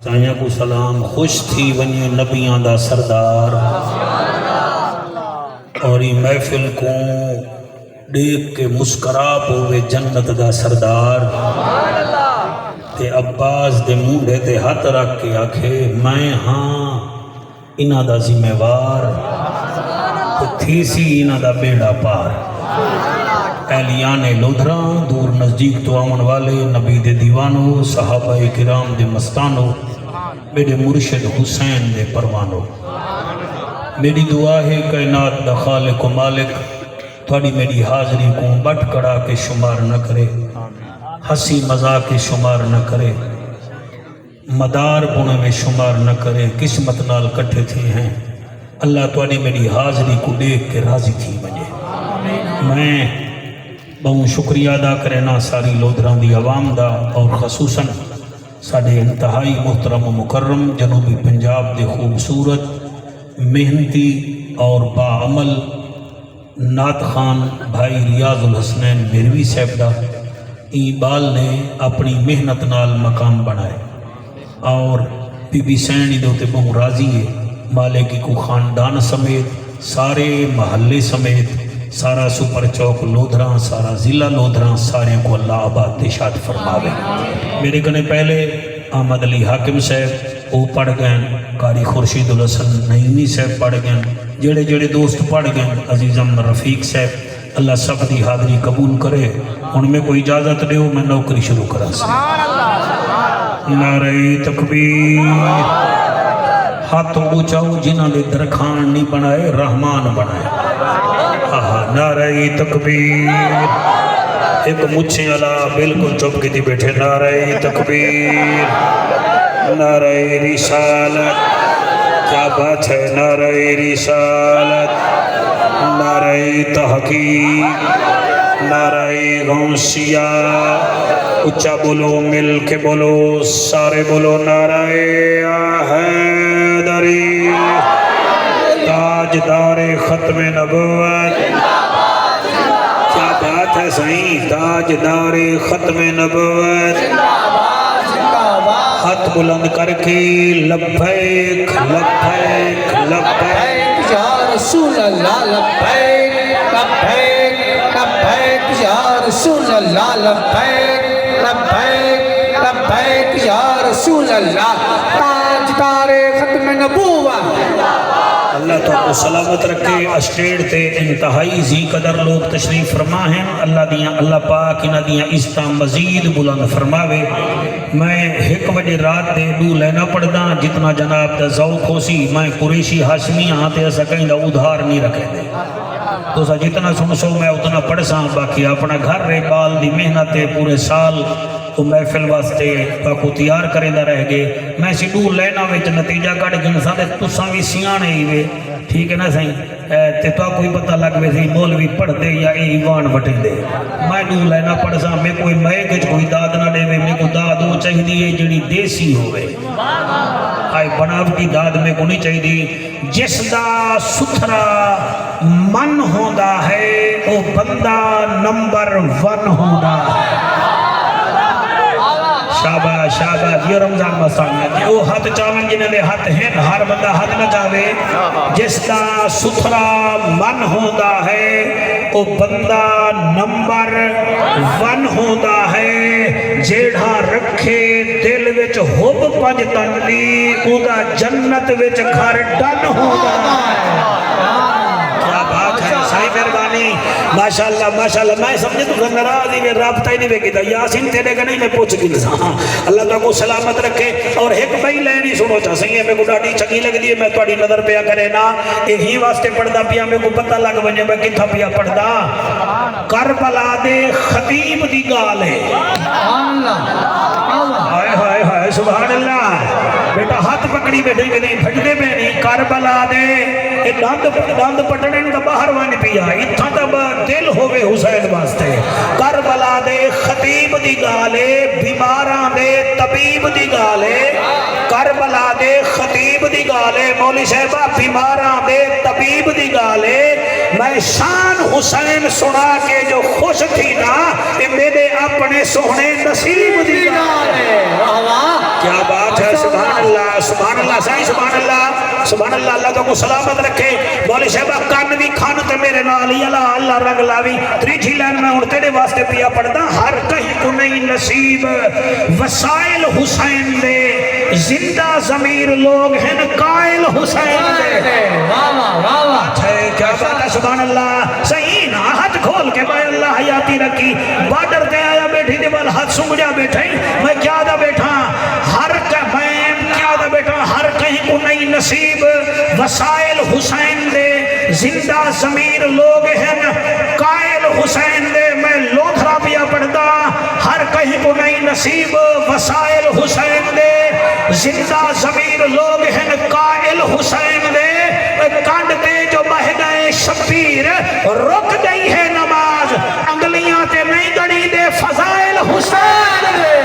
سائیں کو سلام خوش تھی ونی نبیاں دا سردار اور یہ محفل کو دیکھ کے مسکرا پوے جنت دا سردار تے عباس دے منڈے تے ہاتھ رکھ کے آکھے میں ہاں انہاں دا ذمہ وار تے تھی سی انہاں دا بیڑا پار اہلیان لودھراں دور نزدیک تو آمن والے نبی دے دیوانوں صحابہ کرام دے مستانوں میرے مرشد حسین دے پروانوں میری دعا ہے کائنات دا خالق و مالک تھوڑی میری حاضری کو بٹ کڑا کے شمار نہ کرے ہنسی مذاق کے شمار نہ کرے مدار بنے میں شمار نہ کرے قسمت نال کٹھے تھے ہیں اللہ تھوڑی میری حاضری کو دیکھ کے راضی تھی بنے میں بہت شکریہ ادا کرنا ساری لودھراں دی عوام دا اور خصوصاً ساڑھے انتہائی محترم و مکرم جنوبی پنجاب دے خوبصورت محنتی اور باعمل نعت خان بھائی ریاض الحسنین میروی صاحب دا بال نے اپنی محنت نال مقام بنائے اور بی بی سینی دوتے بہت راضی ہے مالکی کو خاندان سمیت سارے محلے سمیت سارا سپر چوک لودھراں سارا ضلع لودھراں سارے کو اللہ آباد تشاد فرماوے میرے کنے پہلے احمد علی حاکم صاحب وہ پڑھ گئے قاری خورشید الحسن نعیمی صاحب پڑھ گئے جڑے جڑے دوست پڑھ گئے عزیزم رفیق صاحب اللہ سب دی حاضری قبول کرے ان میں کوئی اجازت دیو میں نوکری شروع کرا سکتا نعرہ تکبیر ہاتھ اونچاؤ جنہاں نے درخان نہیں بنائے رحمان بنائے نعرہ تکبیر ایک مجھے اللہ بالکل چپ کی تھی بیٹھے نعرہ تکبیر نعرہ رسالت کیا بات ہے نعرہ رسالت نعرہ تحقیق نعرہ غوثیہ اچھا بولو مل کے بولو سارے بولو نعرہ حیدری تاجدار ختم نبوت کیا بات ہے صحیح تاجدار ختم نبوت ہاتھ بلند کر کے لبیک لبیک لبیک یا رسول اللہ لبیک لبیک لبیک یا رسول اللہ لبیک لبیک لبیک یا رسول اللہ تاجدار ختم نبوت اللہ تو کو سلامت رکھے اسٹیڈ تے انتہائی زی قدر لوگ تشریف فرما ہیں اللہ دیاں اللہ پاک انہ دیاں عزتاں مزید بلند فرماوے میں ایک وجہ رات دے دو لینا پڑھدا جتنا جناب دا ذوق ہو سی میں قریشی ہاشمی آتے ایسا کہیں دا ادھار نہیں رکھے دے تو سا جتنا سنسو میں اتنا پڑھ ساں باقی اپنا گھر رے بال دی محنت پورے سال تو محفل واسطے کو تیار کرے دا رہ گئے میں سی دو لینا ویچ نتیجہ کٹ گنسا دے تساں بھی سیانے ہی وے ٹھیک ہے نا صحیح تے تو کوئی پتہ لگ وے سی مولوی پڑھ دے یا ایوان وٹے دے میں دو لینا پڑھ ساں میں کوئی میگج کوئی داد نہ دے میں کو داد وہ چاہی دیئے جنی دیسی ہوئے آئے بناوٹی داد میں کو نہیں چاہی دی جس دا ستھرا من ہوندا ہے وہ بندہ نمبر 1 ہوندا ہے شاباش شاباش یہ رمضان مسانے ہیں وہ ہاتھ چاون جنہیں دے ہاتھ ہیں ہر بندہ ہاتھ نہ چاہے جس کا ستھرا من ہوتا ہے وہ بندہ نمبر 1 ہوتا ہے جیڑھا رکھے دل وچ ہوب پنج تنلی اودا جنت وچ گھر ڈن ہوتا ہے کیا بات ہے صحیح مہربانی ماشاءاللہ میں سمجھے تو ناراضی میں رابطہ ہی نہیں بگیتا یاسین تیرے کا نہیں میں پوچھ گی ہاں اللہ تعالیٰ کو سلامت رکھے اور ایک بھائی لینی سنو چاہ سہی ہے میں کو ڈاڑی چنگی لگ دی ہے میں توڑی نظر پیا کرے نا یہی واسطے پڑھدا پیا میں کو پتہ لگ بنجے میں کتھا پیا پڑھدا کربلا دے خطیب دی گال ہے ہائے ہائے ہائے سبحان اللہ بیٹا ہاتھ پکڑی بیٹھے کہ نہیں پھٹنے میں نہیں کربلا دے دند پٹنے کا باہر وانی پیا اتھا تب دل ہوئے حسین واسطے کربلا دے خطیب دی گالے بیماران دے طبیب دی گالے کربلا دے خطیب دی گالے مولی صاحبہ بیماران دے طبیب دی گالے میں شان حسین سنا کے جو خوش تھی نا کہ میرے اپنے سونے نصیب دی گالے کیا بات ہے سبحان سبحان اللہ سائیں سبحان اللہ اللہ تو کو سلامت رکھے بولے شہبہ کان بھی کھان تے میرے نال ہی اللہ رنگ لاوی تریجی لائن میں ہن تیرے واسطے پیا پڑھدا ہر کہیں کو نہیں نصیب وسائل حسین دے زندہ ضمیر لوگ ہیں قائل حسین دے کیا بات ہے سبحان اللہ صحیح نا ہاتھ کھول کے میں اللہ حیاتی رکھی بارڈر تے آیا بیٹھی دے بال ہاتھ سنگجا بیٹھا میں کیا دا بیٹھا ہر کہیں کو نہیں نصیب وسائل حسین دے زندہ ضمیر لوگ ہیں قائل حسین دے میں لوتھرا پیا پڑھدا ہر کہیں کو نہیں نصیب وسائل حسین دے زندہ ضمیر لوگ ہیں قائل حسین دے کانڈ دے جو بہ گئے شبیر رک گئی ہے نماز انگلیاں تے نہیں گڑی دے فضائل حسین دے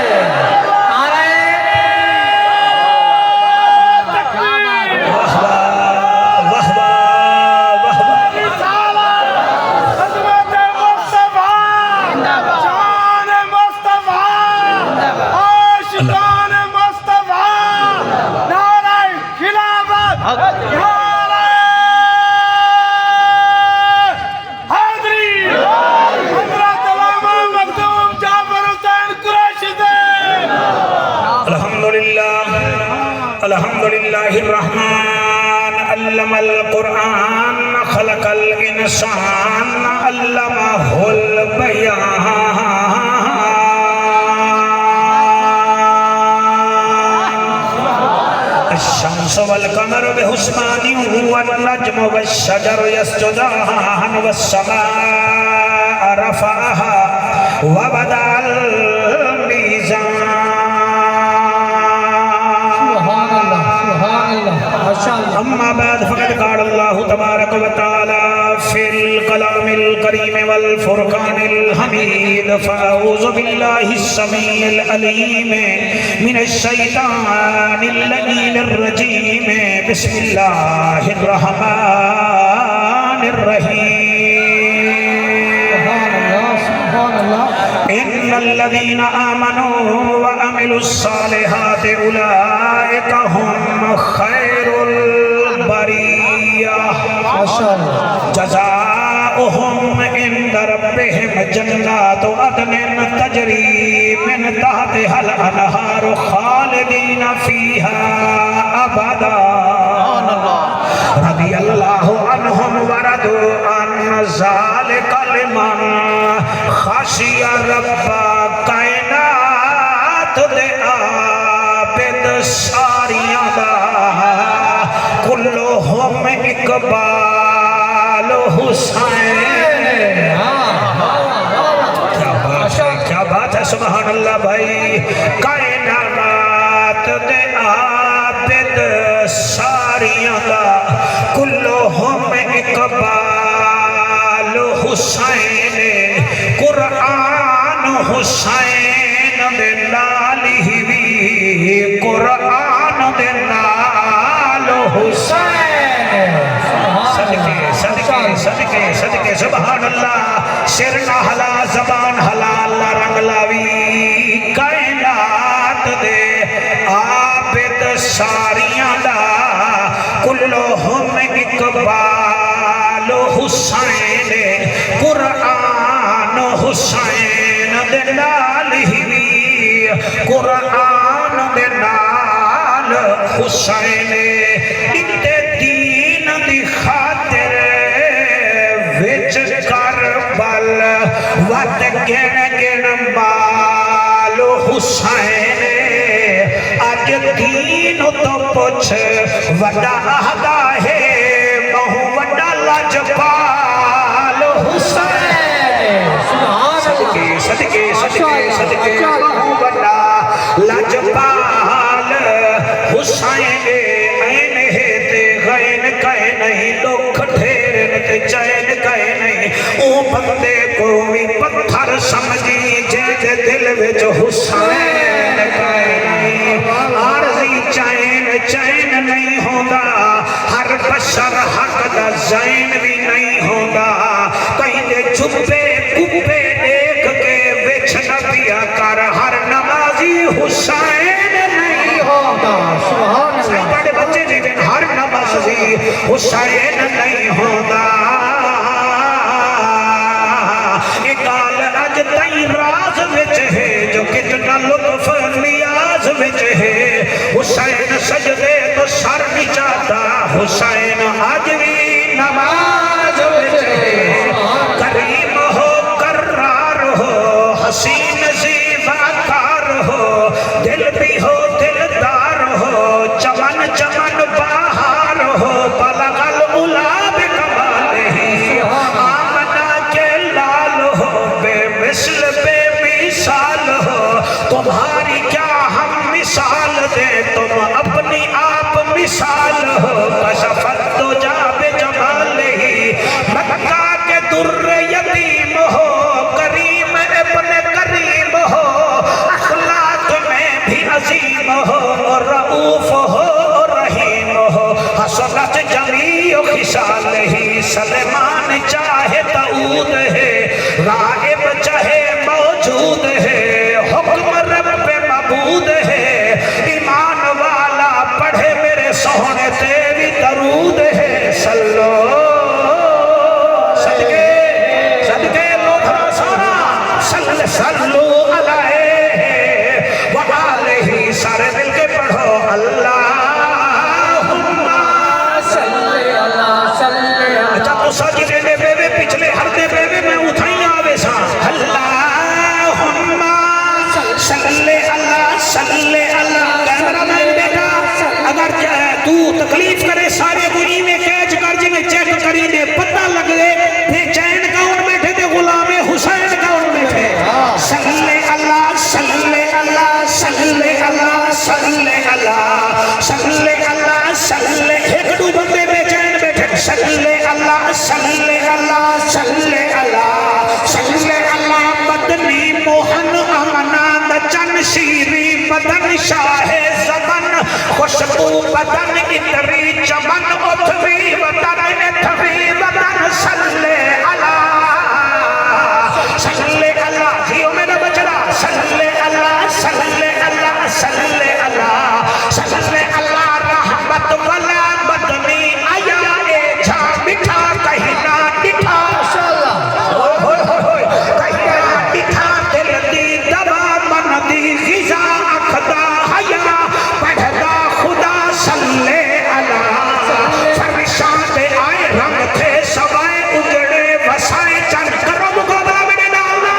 الحمدللہ الرحمن علم القرآن خلق الانسان علمہ البیان الشمس والقمر بحسبان والنجم والشجر يسجدان والسماء رفعها وبدأ الميزان اما بعد فقد قال الله تبارك وتعالى في الكلام الكريم والفرقان الحميد فأعوذ بالله السميع العليم من الشيطان اللعين الرجيم بسم الله الرحمن الرحيم إن الذين آمنوا وعملوا الصالحات أولئك هم خير البرية جزاؤهم عند ربهم جنات عدن تجري من تحتها الأنهار خالدين فيها أبدا رضي الله عنهم ورضوا عن ذلك لمن خشي رب کائنات دے عابد ساریاں دا کلہم اقبال حسین کیا بات ہے سبحان اللہ بھائی کائنات دے عابد ساریاں دا کلہم اقبال حسین قرآن حسین دے نالی بھی قرآن دے نال حسین صدقے سبحان اللہ سر نہ ہلا زبان ہلا اللہ رنگ لاوی کائنات دے عابد ساریاں دا کلہم اقبال حسین قرآن حسین دے نال ہی قرآن دے نال حسین اتے دین دی خاطر وچ کربل وقت گن بال حسین اج دین تو پوچھ وڈا عہدہ ہے بہو وڈا لاجپال حسین صدقے بہو وڈا لاجپال حسین این ہے تے غین کہے نہیں دکھ ٹھیرن تے چین کہے نہیں او بندے کو بھی پتھر سمجھی جے دل وچ حسین کہے نہیں عارضی چین نہیں ہوگا ہر بشر حق دا زین بھی نہیں ہوگا کہیں دے چھپے کپے دیکھ کے وچ نبیا کر ہر نمازی حسین نہیں ہوگا سبحان اللہ حسین سجدے تو سر نہیں جاتا حسین آج بھی نماز کریم ہو کرار ہو حسین زیباکار ہو دل بھی ہو دلدار ہو چمن چمن بہار ہو بلغ العلا بکمالہ آمنہ کے لال ہو بے مثل بے مثال ہو تمہاری کیا ہم مثال دیں تم اپنی آپ مثال ہو کشفت تو جا بے جمالہ مکہ کے در یتیم ہو کریم ابن کریم ہو اخلاق میں بھی عظیم ہو رؤوف ہو رحیم ہو حسنت جمیع خصالہ سلیمان چاہے داؤد ہے غائب چاہے موجود ہے حکم رب معبود ہے ایمان والا پڑھے میرے سونے تیری درود ہے صلو صدقے لوٹھا سارا صلو علیہ وآلہ سارے مل کے پڑھو اللہم صلی اللہ صلی اچھا تو ساجی دے بے پچھلے ہر دے بے میں اٹھائی آوے سا اللہم صلی اللہ کیمرہ مین بیٹا اگر تو تکلیف کرے سارے گوئی میں کیچ کر جنہیں چیک کری دے پتہ لگ دے تھے چین کون بیٹھے تھے غلام حسین کون بیٹھے صلی اللہ صلی اللہ صلی اللہ صلی اللہ صلی اللہ صلی ایک دو بندے بے چین بیٹھے صلی اللہ صلی اللہ صلی اللہ صلی اللہ مدنی موہن امنان چن شیری بدن شاہ زمن خوشبو بدن اتری چمن اتوی بدن اتوی بدن صلی اللہ صلی اللہ جیو میرا بچڑا صلی اللہ صلی اللہ صلی اللہ صلی اللہ رحمت والا بدنی آیا اے جھا مٹھا کہیں نہ ڈٹھا کہیں نہ ڈٹھا دل دی دوا من دی غذا اکھدا حیا پڑھدا خدا صلی اللہ فرشاد آئے رنگ تھے سوائے اجڑے وسائے چند کرو مقابلہ میرے نانا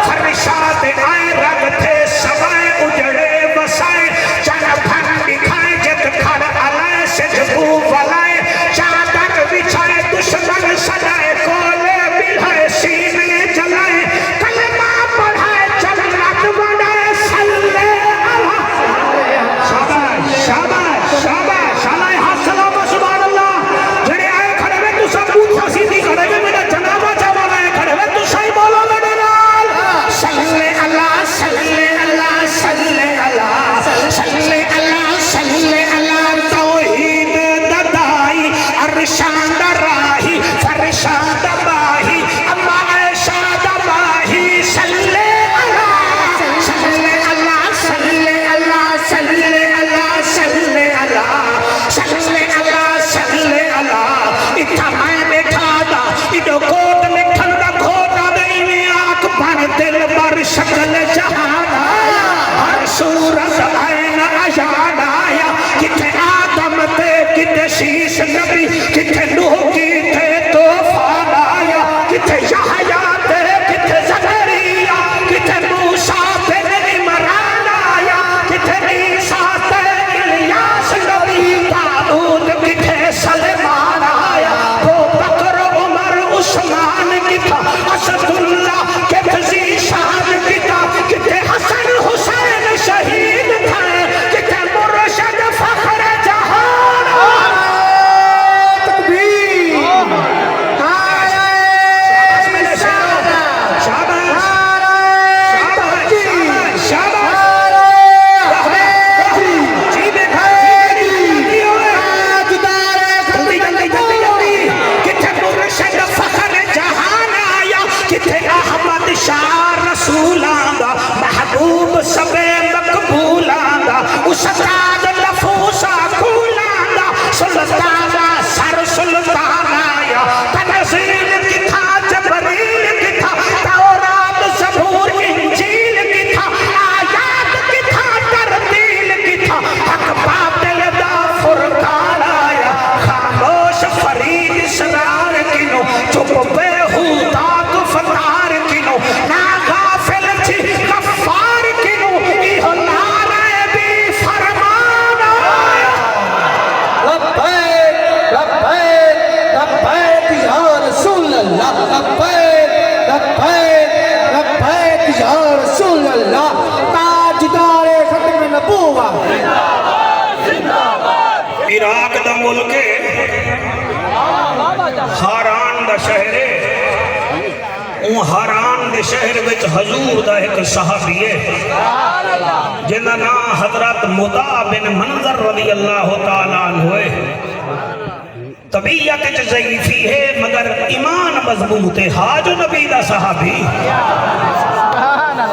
فرشاد آئے رنگ تھے سوائے اجڑے وسائے چند پھن دکھائے جت کھڑ علائے سجبو والائے چادر بچھائے دشمن سجائے کولے بلھائے سینے جلائے کلمہ پڑھائے جنت بڑھائے صلی اللہ شاباش شاباش شاباش اللہ ہاتھ سلام سبحان اللہ جڑے آئے کھڑے ہوئے تو سب بوتھا سیدھی کھڑے ہوئے میرا جنابہ جوان آئے کھڑے ہوئے تو صحیح بولو میرے نال صلی اللہ صلی اللہ صلی اللہ صلی اللہ صلی اللہ توحید ددائی ارشاد راہی فرشاد باہی اما عائشہ دباہی صلی اللہ صلی اللہ صلی اللہ صلی اللہ صلی اللہ صلی اللہ صلی اللہ اتھا میں بیٹھا دا ایڈو کوٹ لکھن دا کھوٹا دئی میں آنکھ بھر دل بر شکل جہان آیا ہر صورت عین عیان آیا کتے آدم تے کتے شیش نبی کتے نوح کی تے طوفان آیا کتے یحییٰ تے کتے زکریا کتے موسیٰ تے عمران آیا کتے عیسیٰ تے الیاس نبی داؤد کتے سلیمان آیا وہ بکر عمر عثمان کتا اسد اللہ کے بزی شان کتا کتے حسن حسین شہید تھا کتے مرشد فخر جہان تکبیر عراق دا ملک حاران دا شہر ہے اون حاران دے شہر وچ حضور دا ایک صحابی ہے جنہاں نام حضرت مدع بن منظر رضی اللہ تعالیٰ عنہ ہے طبیعت ضعیفی ہے مگر ایمان مضبوط ہے حاج نبی دا صحابی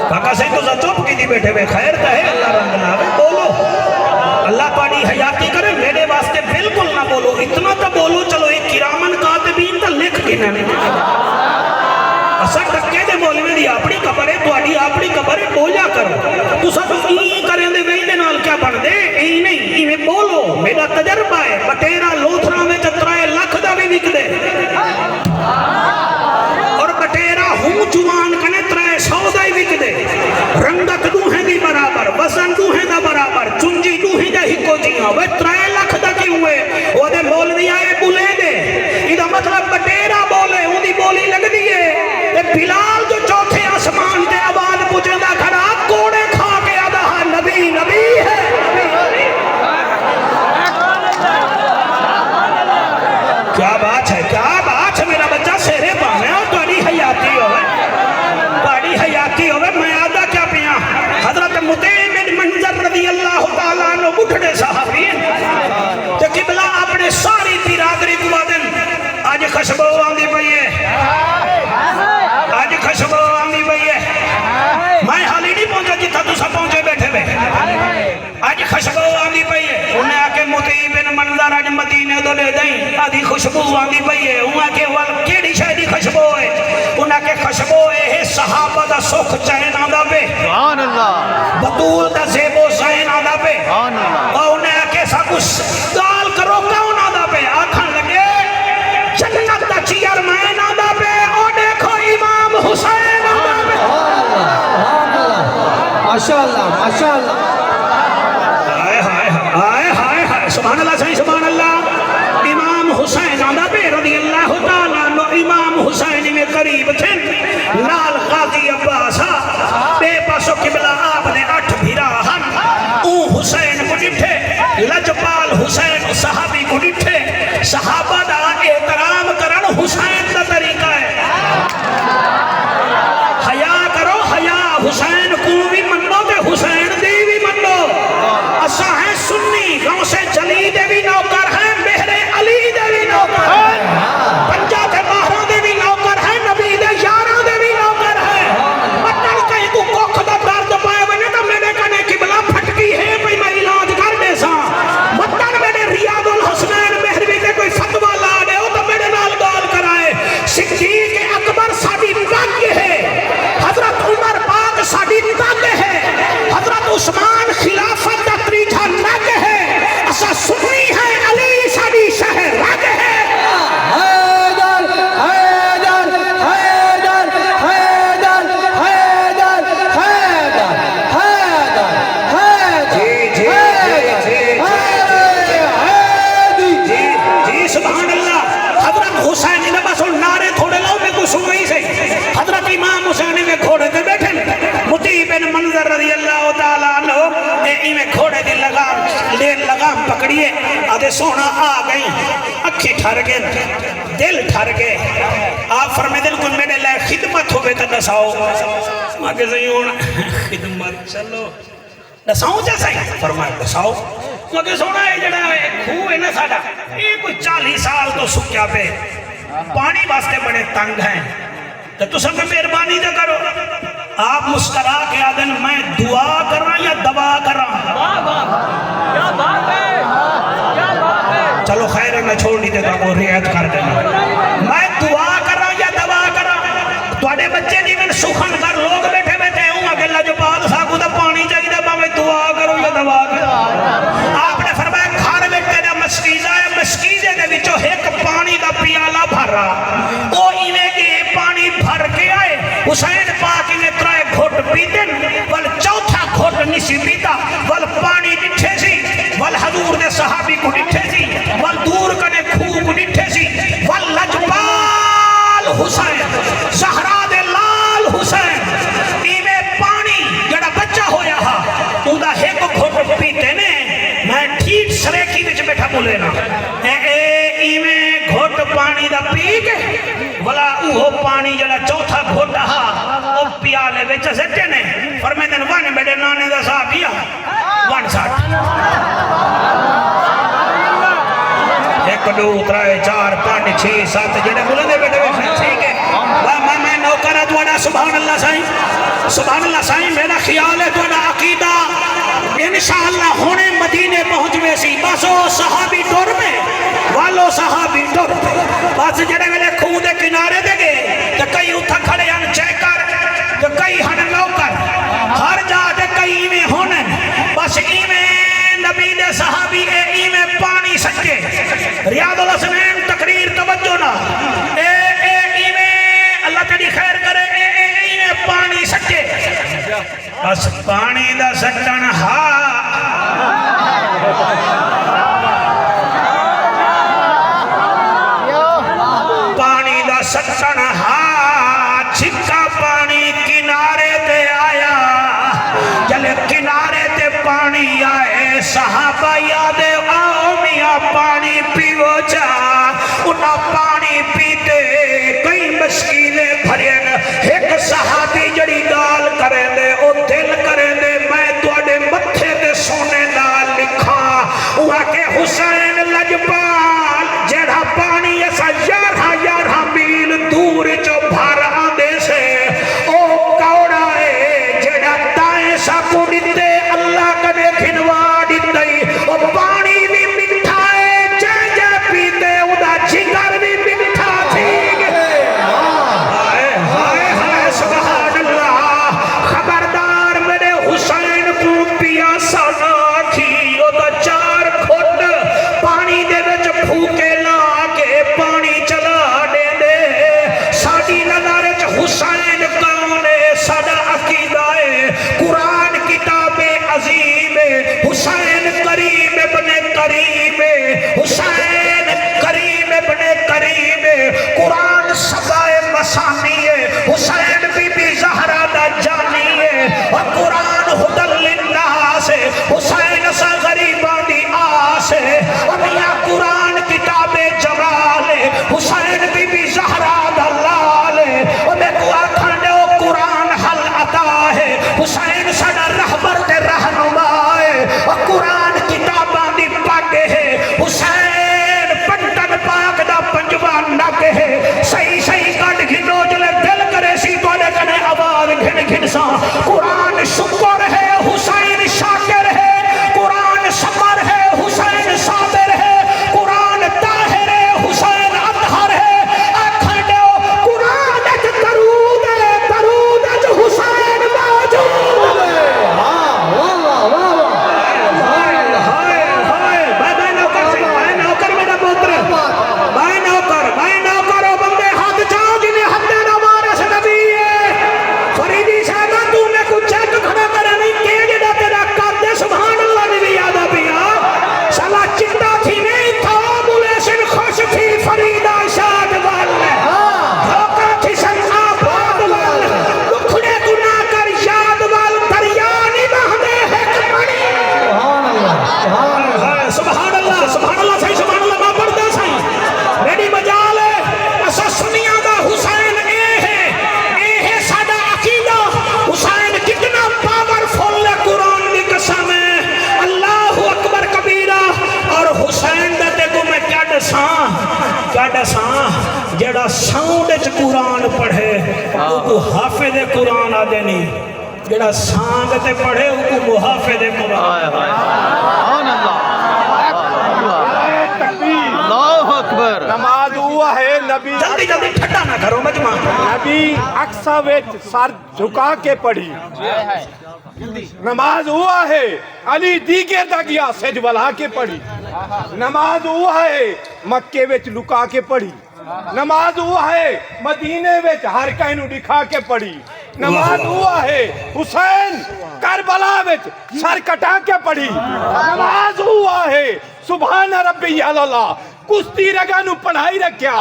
کاکا سے تو چپ کی دی بیٹھے ہوئے خیر تا ہے اللہ رنگ ناوے بولو اللہ پاڑی حیاتی کرے میرے واسطے بالکل نہ بولو اتنا تا بولو چلو ایک کرامن کاتبین تا لکھ کے نہ اسا ٹکے دے مولوی دی اپنی قبر ہے تواڈی اپنی قبر ہے بولیا کرو تساں تو ای کریں دے وہی دے نال کیا بن دے ای نہیں ایویں بولو میرا تجربہ ہے بٹیرا لوتھرا میں 3 لاکھ دا بھی وک دے اور بٹیرا ہوں جوان کنے 300 دا ہی وک دے رنگت دوہیں دی برابر وزن دوہیں دا برابر چنجی دوہیں دا ہی کو جیاں وہ 3 لاکھ دا کی ہوئے وہ دے مولوی آئے بولے دے ادھا مطلب بٹیرا بولے ہوں دی بولی لگ دیئے بلال جو چوتھے آسمان دے آواز پوچھے دا کھڑا کوڑے کھا کے آدھا نبی نبی ہے کیا بات ہے میرا بچہ سیرے پانے اور توڑی حیاتی ہوئے میں آدھا کیا پیا حضرت مدع بن منظر رضی اللہ تعالیٰ عنہ بٹھڑے صحابی تو قبلہ اپنے ساری برادری کو آدھن آج خشبو آندھی پئیے خشبو آمی بھئی ہے میں حالی نہیں پہنچا جتا تو سب پہنچے بیٹھے بے آج خشبو آمی بھئی ہے انہیں آکے مدع بن منظر آج مدینے دو لے دیں آدھی خشبو آمی بھئی ہے انہیں آکے کیڑی شاہدی خشبو ہے انہیں آکے خشبو ہے صحابہ دا سکھ چین آدھا بے بطول دا زیب و زین آدھا بے اور انہیں آکے سا کچھ دال کرو کون آدھا بے آکھن لگے جنت دا چیر مین آدھا بے اور دیکھو امام حسین آدھا بے ماشاءاللہ آئے سبحان اللہ صحیح سبحان اللہ امام حسین آدھا بے رضی اللہ تعالیٰ عنہ امام حسین میں قریب تھے نال غازی عباسا بے پاسو قبلہ آپ نے 8 بھیرا ہم اون حسین کو ڈٹھے لجپال حسین صحابی کو ڈٹھے صحابہ دا احترام کرن حسین دا طریقہ ہے حیا کرو حیا حسین کو بھی منو تے حسین دی بھی منو اسا ہے سنی گاؤں سے جلی دے بھی نوکر ہیں بہر علی دے بھی نوکر ہیں پنجا تے ماہروں دے بھی نوکر ہیں نبی دے یاروں دے بھی نوکر ہیں مطلب کہیں کو کوکھ دا درد پائے بنے تو میرے کنے قبلہ پھٹکی ہے بھئی میں علاج کر دے سا مطلب میرے ریاض الحسنین مہروی دے کوئی فتوہ لا دے ہو تو میرے نال گال کرائے صدیق اکبر ساڑی تنگ ہے حضرت عمر پاک ساڑی تنگ ہے حضرت عثمان خلافت دا تریجھا نگ ہے اسا سنی ہے علی ساڑی شہر رگ ہے حیدر حیدر حیدر حیدر حیدر حیدر حیدر جی سبحان اللہ حضرت حسین نے بس نعرے تھوڑے لاؤ میں کو سنو ہی سے حضرت امام حسین میں کھوڑے دے بیٹھے مدع بن منظر رضی اللہ تعالیٰ عنہ میں کھوڑے دے لگام پکڑیے آدھے سونا آ گئی اکھی ٹھر گئے دل ٹھر گئے آپ فرمے دل کو میرے لئے خدمت ہوئے تو دساؤ آگے زیون خدمت چلو دساؤں جیسا ہی فرمائے دساؤ آگے سونا ہے جڑا ہے کھو ہے نا ساڑا یہ کوئی 40 سال تو سکیا پہ پانی واسطے بڑے تنگ ہیں تو سب میں مہربانی دے کرو آپ مسکرا کے آدن میں دعا کر رہا یا دوا کر رہا چلو خیر ہے میں چھوڑ نہیں دیتا وہ رعایت کر دینا میں دعا کر رہا یا دوا کر رہا تواڈے بچے جی میں سخن کر لوگ بیٹھے بیٹھے ہوں اگر اللہ جو بات صاحب دا پانی چاہیے دا میں دعا کرو یا دوا کرو آپ نے فرمایا گھر بیٹھے دا مسکیزہ ہے مسکیزے دے وچوں ایک پانی دا پیالہ بھر رہا او ایویں کہ پانی بھر کے آئے حسین پاک نے 3 گھٹ پیتن ول چوتھا گھٹ نسی پیتا ول پانی ڈٹھے سی ول حضور دے صحابی کو ڈٹھے سی ول دور کنے کھو کو ڈٹھے سی ول لجپال حسین زہرا دے لال حسین ایویں پانی جڑا بچہ ہویا ہا اوندا ایک گھٹ پیتے نے میں ٹھیک سر سریکی وچ بیٹھا بولے نا ایویں گھٹ پانی دا پی کے بلا اوہو پانی جڑا چوتھا گھٹ او پیالے وچ سٹے نے فرمیندن ون بیٹے نانے دا صاحب کیا 160 1 2 3 4 5 6 7 جڑے بولے دے بیٹے ٹھیک ہے میں نوکر تھوڑا سبحان اللہ سائیں میرا خیال ہے تھوڑا عقیدہ انشاءاللہ ہونے مدینے پہنچ میں سی بس وہ صحابی ٹور میں والو صحابی ٹور بس جڑے ویلے خون دے کنارے دے گئے تو کئی اتھا کھڑے ہیں چیک کر تو کئی ہن نوکر ہر جا دے کئی میں ہونے بس ایویں نبی دے صحابی ایویں پانی سچے ریاض الحسنین تقریر توجہ نا اللہ تیری خیر کرے پانی سچے بس پانی دا سٹن پانی دا سٹن چھکا پانی کنارے تے آیا جلے کنارے تے پانی آئے صحابہ یادے آؤ میاں پانی پیو جا انہا پانی پیتے کئی مشکلیں بھرین ایک صحابی جڑی گال کریں دے او دل کریں دے میں توڑے متھے دے سونے نال لکھا وہاں کے حسین لجبال جڑا پانی ایسا 11 میل دور جو بھر آدھے سے او کوڑا ہے جڑا دائیں سا کو دیتے اللہ کنے کھنوا دیتے او پانی بھی مٹھا ہے جے پیتے ادا جگر بھی مٹھا تھی سبحان اللہ خبردار میرے حسین کو پیاسا نہ تھی او دا 4 گھٹ پانی دے وچ پھوکے لا کے پانی چلا دے ساڈی نظر وچ حسین کون ہے ساڈا عقیدہ ہے قرآن کتاب عظیم ہے حسین کریم ابن کریم ہے حسین کریم ابن کریم ہے قرآن سبائے مسانی ہے حسین بی بی زہرہ دا جانی ہے اور قرآن حدل للناس ہے حسین سا غریبان دی آس ہے اور میاں قرآن کتاب جمال ہے حسین بی بی زہرہ دا لال ہے اور میں کو آکھانے وہ قرآن حل عطا ہے حسین ساڑا رہبر تے رہنما ہے اور قرآن کتابان دی پاک ہے حسین پنٹن پاک دا پنجوان نک ہے صحیح کٹ گھنو جلے دل کرے سی توڑے کنے آواز گھن سا قرآن شکر ہے حسین شاکر ہے قرآن صبر ہے حسین صابر ہے قرآن طاہر ہے حسین اطہر ہے اکھڑے قرآن ایک درود ہے درود ہے جو حسین موجود ہے میں نوکر میرا پوتر میں نوکر ہو بندے ہاتھ جاؤ جنہیں ہاتھ دینا مارے سے نبی ہے فریدی صاحبہ تو میں کچھ چیک کھڑا کرے نہیں کہ جڑا تیرا کر دے سبحان اللہ نے بھی یادہ پیا سلا چندہ تھی نہیں تھا بولے سن خوش تھی فریدہ شاد والے دھوکہ تھی سن آباد والے دکھڑے گناہ کر یاد وال دریانی بہنے حکمانی سبحان اللہ صحیح سبحان اللہ ماں پڑھتا صحیح میری مجال ہے ایسا سنیا دا حسین اے ہے سادہ عقیدہ حسین کتنا پاورفل ہے قرآن دی قسم ہے اللہ اکبر کبیرہ اور حسین دے کو میں کیا ڈساں جڑا ساؤنڈ اچ قرآن پڑھے وہ کو حافظ قرآن آدھے نہیں جڑا سانگ تے پڑھے وہ کو محافظ قرآن اللہ اکبر نماز ہوا ہے نبی جلدی ٹھٹا نہ کرو مجمع نبی اقصا وچ سر جھکا کے پڑھی نماز ہوا ہے علی دیگر دا گیا سج بلا کے پڑھی نماز ہوا ہے مکے وچ لکا کے پڑھی نماز ہوا ہے مدینے وچ ہر کہیں دکھا کے پڑھی نماز ہوا ہے حسین کربلا وچ سر کٹا کے پڑھی نماز ہوا ہے سبحان ربی اللہ کشتی رگا نو پڑھائی رکھیا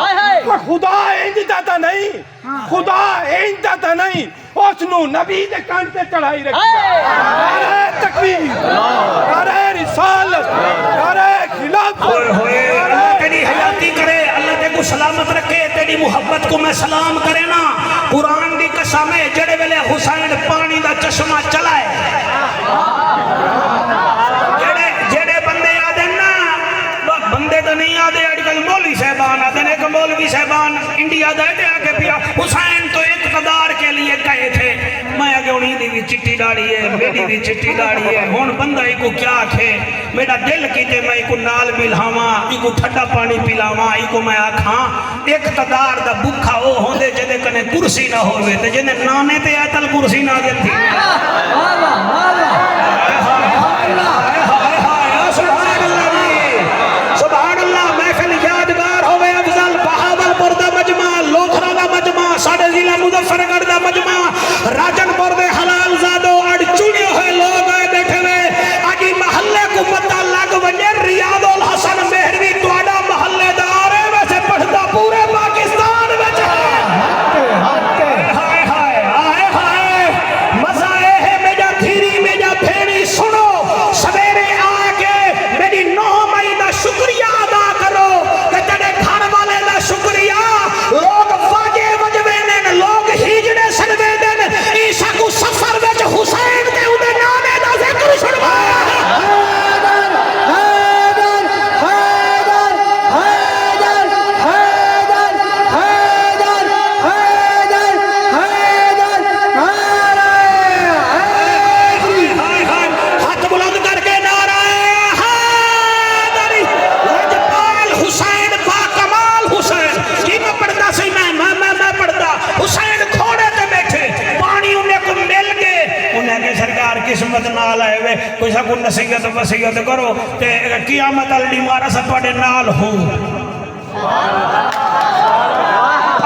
خدا اینجتا تا نہیں خدا اینجتا تا نہیں اس نو نبی دے کان تے چڑھائی رکھیا نعرہ تکبیر نعرہ رسالت نعرہ سلامت رکھے تیری محبت کو میں سلام کرے نا قرآن دی قسم ہے جڑے ویلے حسین پانی دا چشمہ چلائے جڑے بندے آدھے نا بندے تو نہیں آدھے اڑکل مولوی صاحبان آدھے ایک مولوی صاحبان انڈیا دا اٹھے آ کے پیا حسین تو اقتدار کے لیے گئے تھے میں آگے انہیں دی بھی چٹی ڈاڑی ہے میری بھی چٹی ڈاڑی ہے ہون بندہ ہی کو کیا کھے میرا دل کیتے میں کو نال ملہاواں ای کو ٹھڈا پانی پلاواں ای کو میں آکھاں اقتدار دا بکھا او ہوندے جدے کنے کرسی نہ ہوئے تے جدے نانے تے آتل کرسی نہ دے تھی سبحان اللہ محفل یادگار ہوئے افضل بہاول پور دا مجمع لوکھرا دا مجمع ساڑھے ضلع مظفر گڑھ دا مجمع راجن پور دے حلال زادو اڑ چوڑے ہوئے لوگ آئے بیٹھے ہوئے آجی محلے کو پتہ لگ ونجے ریاض الحسن مہروی توڑا محلے دارے ویسے پڑھتا پورے پاکستان وچ ہائے ہائے ہائے ہائے مزہ ہے میجا دھیری میجا بھیڑی سنو سویرے آگے میری 9 مئی دا شکریہ ادا کرو کہ تیرے گھر والے دا شکریہ لوگ واجے وجوے دن لوگ ہیجڑے سنوے دن عیسیٰ کو سفر وچ حسین دے اندے نانے دا ذکر سنوایا قسمت نال آئے ہوئے کوئی سا کو نصیحت وصیت کرو تے قیامت الڈی مارا سا پڑے نال ہوں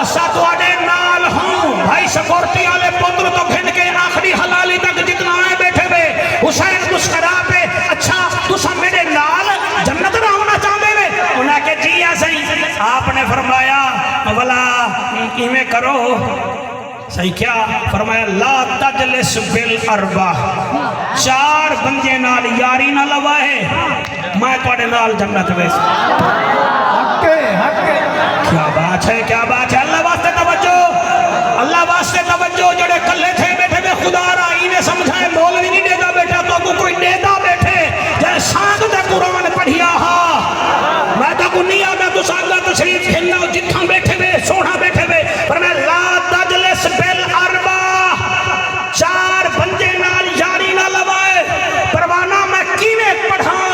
اسا تو آڈے نال ہوں بھائی سکورتی آلے پتر تو گھن کے آخری حلالی تک جتنا آئے بیٹھے ہوئے حسین مسکرا پہ اچھا تو سا میرے نال جنت نہ ہونا چاہتے ہوئے انہاں کہ جی صحیح آپ نے فرمایا ولا ایمیں کرو صحیح کیا فرمایا لا تجلس بالاربع 4 بندے نال یاری نہ لوائے میں توڑے نال جنت ویسے کیا بات ہے اللہ واسطے توجہ جڑے کلے تھے بیٹھے میں خدا رہا انہیں سمجھائے مولوی نہیں دیتا بیٹا تو کوئی دیتا بیٹھے جائے سانگ دے قرآن پڑھیا ہاں میں تو کو نہیں آگا تو سانگا تشریف کھلنا جتھاں بیٹھے ہوئے سونا بیٹھے ہوئے پر میں لا تجلس بالاربع 4 بندے نال یاری نہ لوائے پروانہ میں کیویں پڑھاں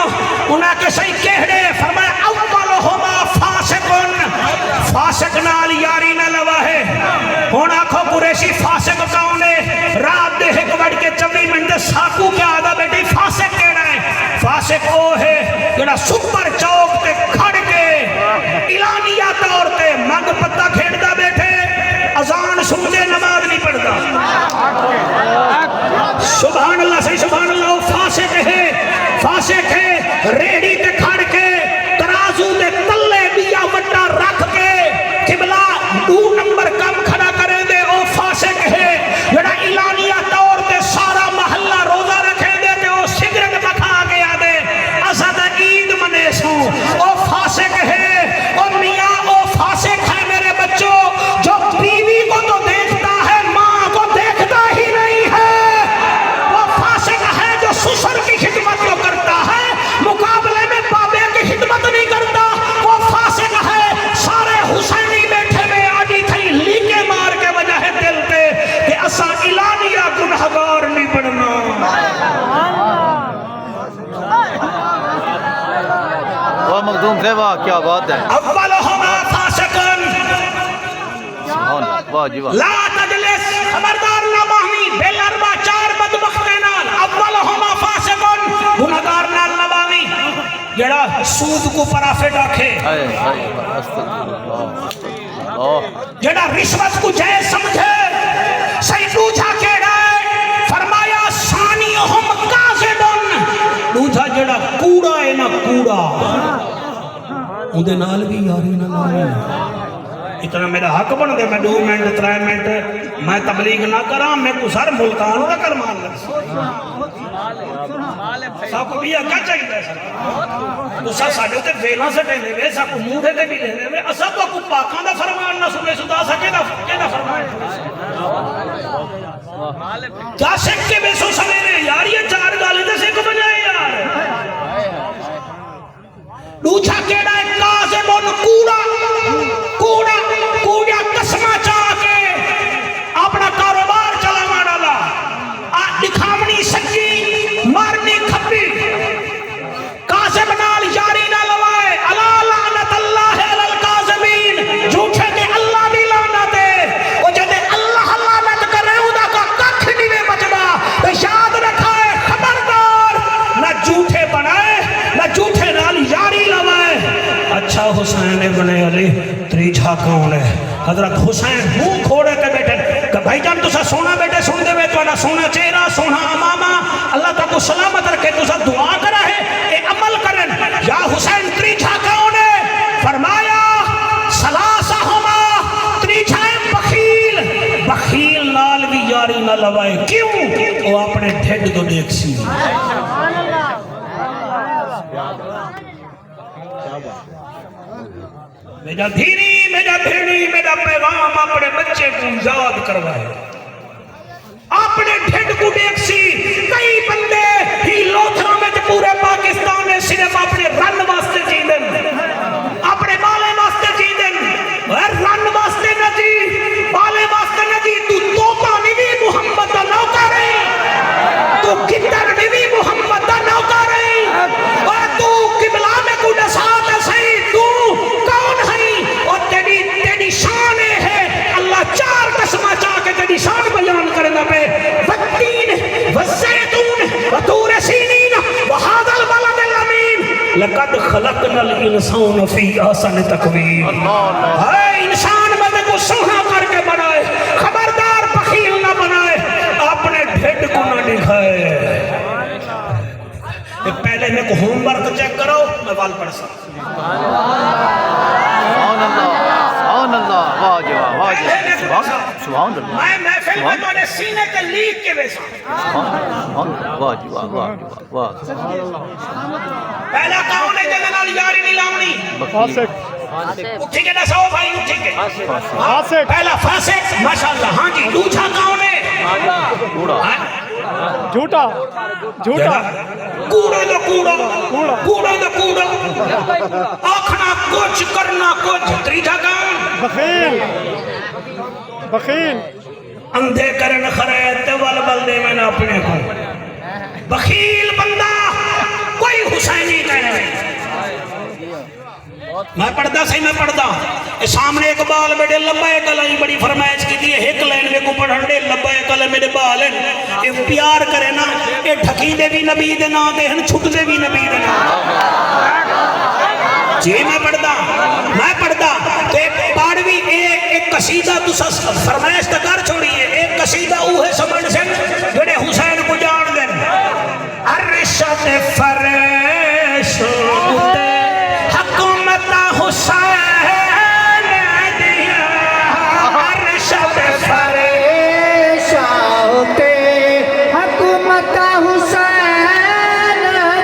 انہاں کے صحیح کہڑے فرمایا اولہما فاسق نال یاری نہ لوائے ہون آنکھو قریشی فاسق کون ہے رات دے ہک وڑ کے 24 منٹ ساکو کیا آدھا بیٹی فاسق کہنا ہے فاسق او ہے جڑا سپر چوک تے کھڑ کے اعلانیہ طور تے مگ پتہ کھیڑتا بیٹھے اذان سنتے نماز نہیں پڑھتا سبحان اللہ صحیح سبحان اللہ وہ فاسق ہے ریڑی تے کھڑ کے ترازو تے تلے بیا وٹا رکھ کے قبلہ 2 نمبر کم کھڑا کریں دے او فاسق ہے جڑا اعلانیہ طور تے سارا محلہ روزہ رکھیں دے تے او سگرٹ بکھا گیا دے اسد عید منے سو او فاسق ہے او میاں او فاسق ہے میرے بچوں جو بیوی کو تو دیکھتا ہے ماں کو دیکھتا ہی نہیں ہے وہ فاسق ہے جو سسر کی خدمت تو کرتا ہے مقابلے میں بابے کی خدمت نہیں کرتا وہ فاسق ہے سارے حسینی بیٹھے میں آجی تھی لیکے مار کے وجہ ہے دل تے کہ اسا اعلانیہ گنہگار نہیں بڑھنا واہ مخدوم سے واہ کیا بات ہے اولہما فاسقن واہ جی واہ لا تجلس خبردار نہ باہمی بالاربع 4 بدبختے نال اولہما فاسقن گنہگار نال نہ باہمی جڑا سود کو پرافٹ رکھے جڑا رشوت کو جائز سمجھے صحیح پوچھا کیڑا ہے فرمایا ثانیہم کاذبن دوجا جڑا کوڑا ہے نا کوڑا اندے نال بھی یاری نہ لاویں اتنا میرا حق بن دے میں 2 منٹ 3 منٹ میں تبلیغ نہ کراں میں کو سر ملتان دا کرمان لگ سب کو بھی کیا چاہیے سر تو سر ساڈے تے ویلاں سٹے لے وے سب کو موڑے تے بھی لے لے اسا تو کو پاکاں دا فرمان نہ سنے سدا سکے دا فرمان کیا سکھ کے بیسو سویرے یار یہ 4 گالیں تے سکھ بجائے یار دوچھا کیڑا ہے کاظم ان کوڑا قسمہ چاہ کے اپنا کاروبار چلا ڈالا دکھاونی سچی مارنی کھپی کاظم نال یاری نہ لوائے الا لعنت اللہ علی الکاظمین جھوٹے تے اللہ دی لعنت ہے او جدے اللہ لعنت کرے ادا کا ککھ نہیں بچدا تے یاد رکھائے خبردار نہ جھوٹے بنائے نہ جھوٹے نال یاری لوائے اچھا حسین ابن علی تریجھا کون ہے حضرت حسین منہ کھوڑے کے بیٹھے کہ بھائی جان تسا سونا بیٹے سن دے وے تہاڈا سونا چہرہ سونا امامہ اللہ تعالی کو سلامت رکھے تسا دعا کرا ہے اے عمل کرن یا حسین تریجھا کون ہے فرمایا ثلاثہما تریجھا بخیل نال بھی یاری نہ لوائے کیوں وہ اپنے ڈھڈ کو دیکھ سی میرا دھیری میرا بھیڑی میرا پیغام اپنے بچے کو یاد کروائے اپنے ڈھڈ کو دیکھ سی کئی بندے ہی لوتھروں میں پورے پاکستان میں صرف اپنے رن واسطے جی دن اپنے بالے واسطے جی دن رن واسطے نہ جی بالے واسطے نہ جی تو توتا نہیں محمد دا نوکر رہی تو گدڑ نہیں محمد دا نوکر رہی اور تو قبلہ میں کو نسات ہے صحیح تو کون ہے اور تیری شان ہے اللہ 4 قسمہ چاہ کے تیری شان بیان کرنا پہ والتین والزیتون وطور سینین وہذا البلد الامین لقد خلقنا الانسان فی احسن تقویم ہے انسان بندے کو سونا کر کے بنائے خبردار بخیل نہ بنائے اپنے ڈھڈ کو نہ دکھائے پہلے میں کو ہوم ورک چیک کرو میں وال پڑھ سکتا سبحان اللہ واہ جی واہ جی سبحان اللہ میں محفل میں تو نے سینے کے لیگ کے بیسا واہ جی واہ واہ پہلا کون ہے جنہاں نال یاری نہیں لاؤنی فاسق اٹھی کے نہ سو بھائی اٹھی کے پہلا فاسق ماشاءاللہ ہاں جی دوسرا کون ہے جھوٹا کوڑے دا کوڑا آکھنا کچھ کرنا کچھ تریجھا کون بخیل اندھے کرن خرید وال بلدے میں نہ اپنے کو بخیل بندہ کوئی حسینی کہنا ہے میں پڑھتا سامنے اقبال بیٹے لبائے کلائی بڑی فرمائش کی دیئے ایک لین میں کو پڑھن دے لبائے کلائی میرے بالن اے پیار کرے نا اے ڈھکی دے بھی نبی دے نا دے ہن چھٹ دے بھی نبی دے نا جی میں پڑھتا تو ایک پاڑوی ایک قصیدہ تو فرمائش تکار چھوڑی ہے ایک قصیدہ اوہ سمجھ سے جڑے حسین کو جان دیں ارشد فرش اتے حکومت حسین دیا ارشد فرش اتے حکومت حسین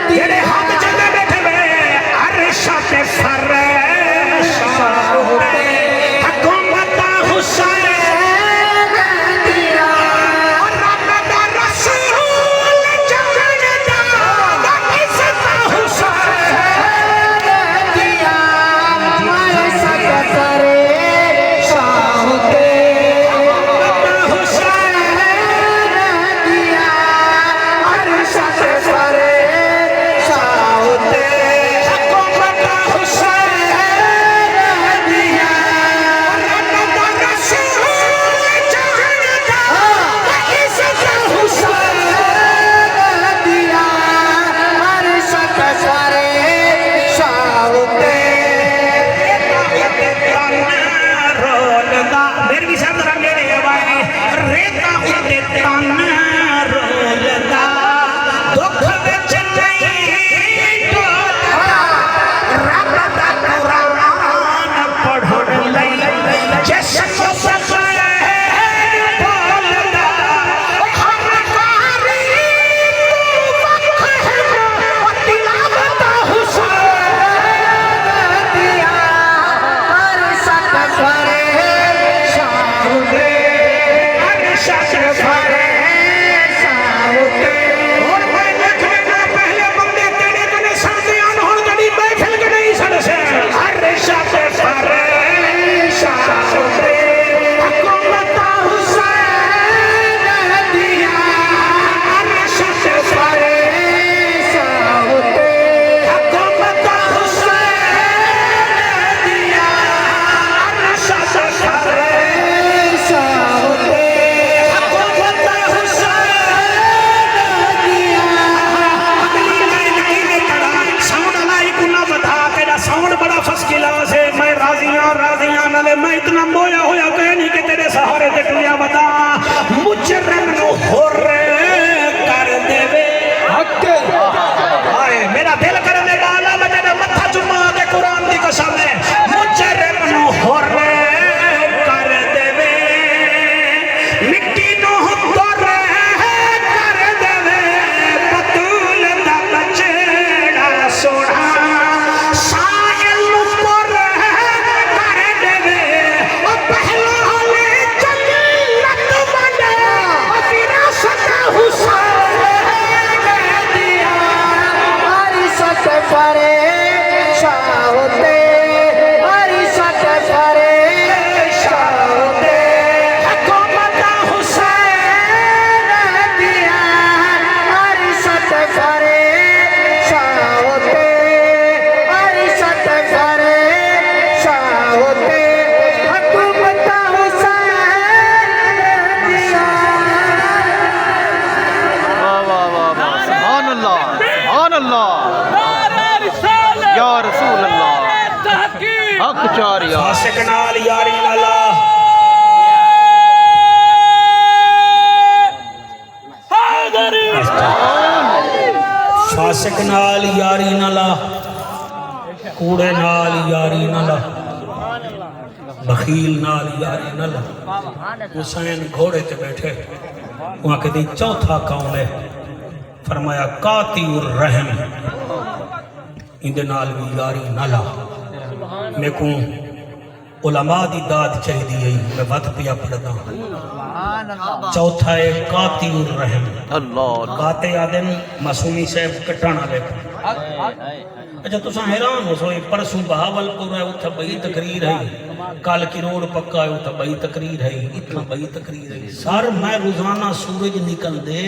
دیا جڑے ہم جگہ بیٹھے ہوئے ارشد فرش اتے حکومت حسین دیا رب دا رسول جان دا حق چار یار فاسق نال یاری نہ لا فاسق نال یاری نہ لا کوڑے نال یاری نہ لا بخیل نال یاری نہ لا حسین گھوڑے تے بیٹھے وہاں کہ دی چوتھا کون ہے فرمایا قاطع الرحم اندے نال بھی یاری نہ لا میں کو علماء دی داد چاہی دی ہے میں وقت پیا پڑھتا چوتھا ہے قاطع الرحم اللہ قاطع آدم معصومی صاحب کٹانا لے اچھا تو ساں حیران ہو سوئے پرسوں بہاول پور ہے اتھا بئی تقریر ہے کال کی روڈ پکا ہے اتھا بئی تقریر ہے اتنا بئی تقریر ہے سر میں روزانہ سورج نکل دے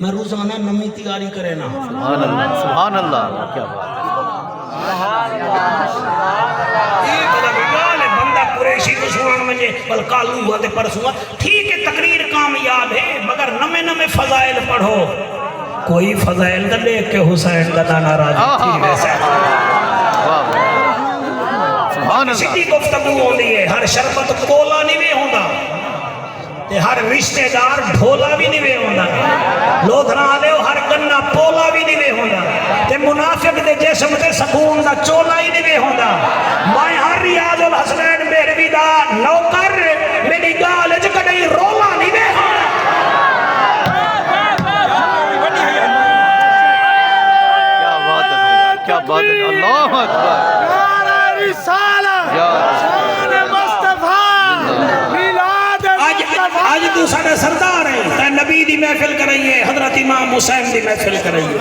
میں روزانہ نمی تیاری کرے نا سبحان اللہ کیا یہ بڑا بگال ہے بندہ قریشی کو سنان مجھے بل کالو ہوا تے پرسوں ٹھیک ہے تقریر کامیاب ہے مگر نمے نمے فضائل پڑھو کوئی فضائل دا لے کے حسین کا دانا راجی تھی ویسے سبحان اللہ سیدھی گفتگو ہوندی ہے ہر شربت کولا نہیں بھی ہوندا تے ہر رشتہ دار ڈھولا بھی نہیں بھی ہوندا لودھنا آلے ہر گنہ پولا بھی نہیں بھی ہوندا تے منافق دے جسم تے سکون دا چولا ہی نہیں بھی ہوندا میں ہر ریاض الحسنین میروی دا نوکر میری گال جکڑی رولا نہیں بھی ہوندا کیا بات ہے اللہ اکبر آج تو ساڑھے سردار ہیں تے نبی دی محفل کر رہی ہے حضرت امام حسین دی محفل کر رہی ہے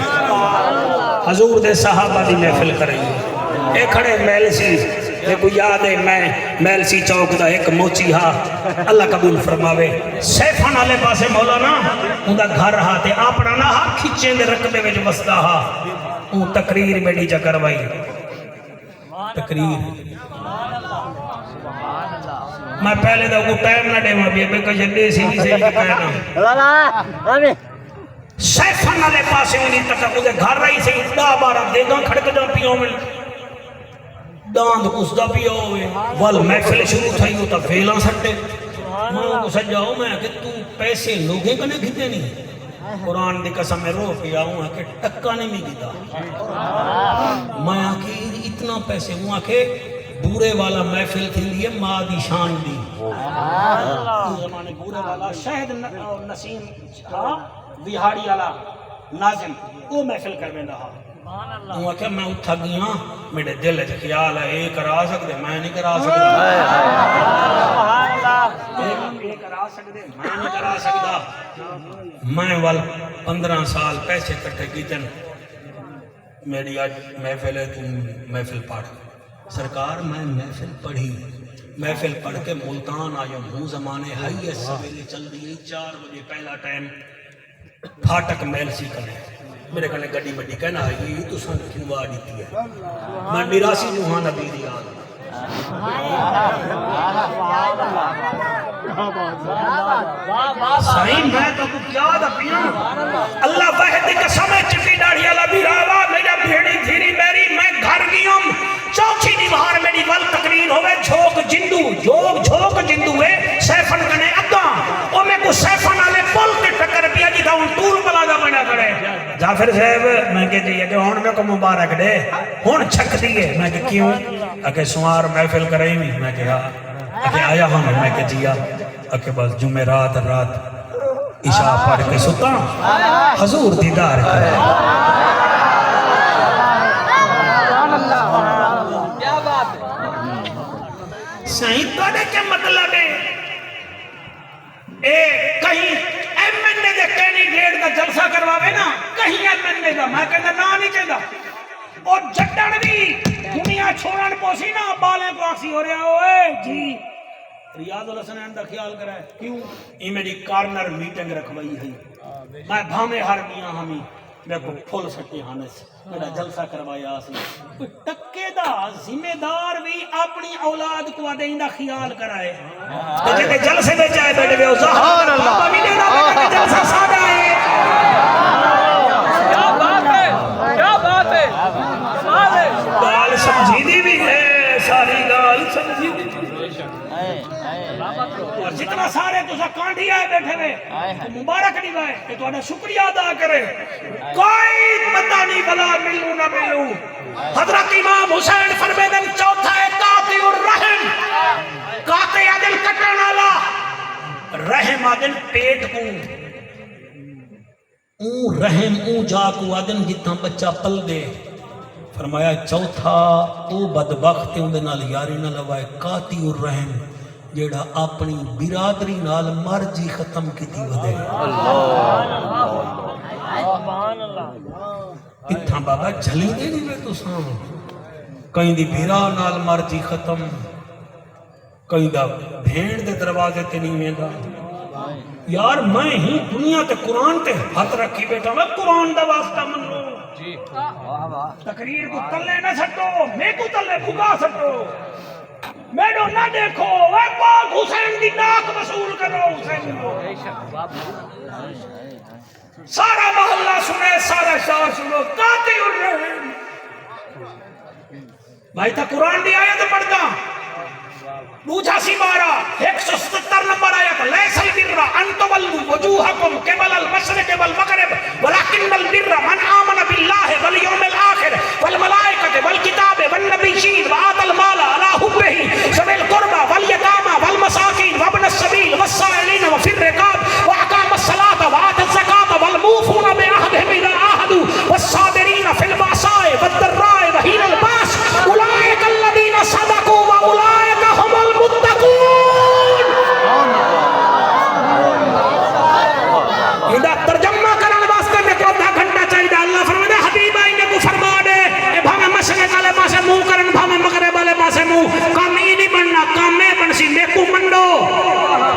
حضور دے صحابہ دی محفل کر رہی ہے ایک کھڑے میلسی ایک کو یاد ہے میں میلسی چوک دا ایک موچی ہا اللہ قبول فرماوے سیفان آلے پاسے مولانا ان دا گھر ہا تے آپنا نا ہا کھچیں دے رقبے میں جو بستا ہا ان تقریر میں نیچا کروائی تقریر میں پہلے دا کو ٹائم نہ دے مابی بے کہ جلدے سی بھی سے کہنا سیفان آلے پاسے انہی تک اسے گھر رہی سے دا بارا دے گا کھڑک جا پیوں میں داند کس دا پیا ہوئے وال محفل شروع تھائی ہوتا فیلاں سٹے میں کو سجاؤ میں کہ تو پیسے لوگیں کنے گھتے نہیں قرآن دی قسم میں رو پیا ہوں کہ ٹکا نہیں میں گتا میں کہ اتنا پیسے ہوں کہ بورے والا محفل تھی لیے ماں دی شان دی زمانے بورے والا شہد نسیم ویہاڑی والا ناظم وہ محفل کر میں رہا ہوں کہ میں اتھا گیا میرے دل ہے خیال ہے ایک کرا سکتے میں نہیں کرا سکتا ایک کرا سکتے میں نہیں کرا سکتا میں وال 15 سال پیسے کٹھے کیتن میری آج محفل ہے تم محفل پڑھ سرکار میں محفل پڑھی محفل پڑھ کے ملتان آیا ہوں زمانے ہائی سویلے چل رہی 4 بجے پہلا ٹائم پھاٹک میلسی کرے میرے کہنے گڑی بڑی کہنا ہے یہ تو سن کیوں آ دیتی ہے میں میراسی جو ہاں نبی دی آدھ صحیح میں تو کیا دا پیا اللہ واحد قسم ہے چٹی ڈاڑھی والا بھی راوا میرا بھیڑی تھیری میری میں گھر گیوں چوتھی دیوار میری ول تقریر ہوئے جھوک جندو جھوک جندو ہے سیفن کنے اگاں او میں کو سیفن والے پل کے ٹکر پیا جی تھا ان ٹول پلاگا بنا کرے جعفر صاحب میں کہ جی کہ ہون میں کو مبارک دے ہون چھک دیئے میں کہ کیوں کہ سوار محفل کریں بھی میں کہ آیا ہوں میں کہ جیا کہ بس جمعرات رات عشاء پڑھ کے ستا حضور دیدار کرے صحیح تو دے کے مطلب ہے کہیں ایم این اے دے کینڈیڈیٹ کا جلسہ کرواوے نا کہیں ایم این اے دا میں کہتا نا نہیں چاہتا اور جٹڑ بھی دنیا چھوڑن پوسی نا بالیں کو آکسی ہو رہا ہوئے جی ریاض الحسنین دا خیال کرا ہے کیوں یہ میری کارنر میٹنگ رکھوائی ہے میں بھامے ہر میاں ہمیں میں کو پھول سٹے ہانے سے میرا جلسہ کروایا آسی ٹکے دا ذمہ دار بھی اپنی اولاد کو آدھیں دا خیال کرائے تو جتے جلسے میں جائے بیٹھے بے سبحان اللہ بابا بھی دینا بیٹھے جلسہ سادہ ہے کیا بات ہے بال سمجھی دی بھی ہے ساری گال سمجھی اور جتنا سارے تسا کانٹھی آئے بیٹھے ہوئے مبارک نہیں گئے کہ تو شکریہ ادا کرے کوئی پتہ نہیں بلا ملو نہ ملو حضرت امام حسین فرمیدن چوتھا ہے قاطع الرحم قاطع عدل کٹن والا رحم عدل پیٹ کو اون رحم اون جا کو عدل جتنا بچہ پل دے فرمایا چوتھا او بدبخت اون دے نال یاری نہ لوائے قاطع الرحم جیڑا اپنی برادری نال مرضی ختم کیتی ودے اتھاں بابا جھلی دے نہیں میں تو سام کہیں دی بھیرا نال مرضی ختم کہیں دا بھینڈ دے دروازے تے نہیں ویندا یار میں ہی دنیا تے قرآن تے ہاتھ رکھی بیٹھا میں قرآن دا واسطہ من لوں تقریر کو تلے نہ سٹو میں کو تلے بھگا سٹو میڈو نہ دیکھو اے پاک حسین دی ناک وصول کرو حسین کو سارا محلہ سنے سارا شاہ سنو قاطع الرحم بھائی تا قرآن دی آیت پڑھتا بوجھا سی بارہ 177 نمبر آیت لیس البر ان تولوا وجوہکم قبل المشرق والمغرب ولکن البر من آمن باللہ والیوم الآخر والملائکۃ والکتاب والنبیین وآتى المال علی حبہ ذوی القربى والیتامى والمساکین وابن السبیل والسائلین وفی الرقاب واقام الصلاۃ وآتى الزکاۃ والموفون بعہدہم اذا عاہدوا والصابرین فی البأساء والضراء وحین البأس اولئک الذین صدقوا واولئک هم المتقون ادا ترجمہ کرنے واسطے میں کو آدھا گھنٹہ چاہیے اللہ فرماتے حبیب آئی نے کو فرما دے اے بھاوے مشرق والے پاسے منہ کرن بھاوے مغرب والے پاسے منہ کام ہی نہیں بننا کام میں بنسی میرے کو منڈو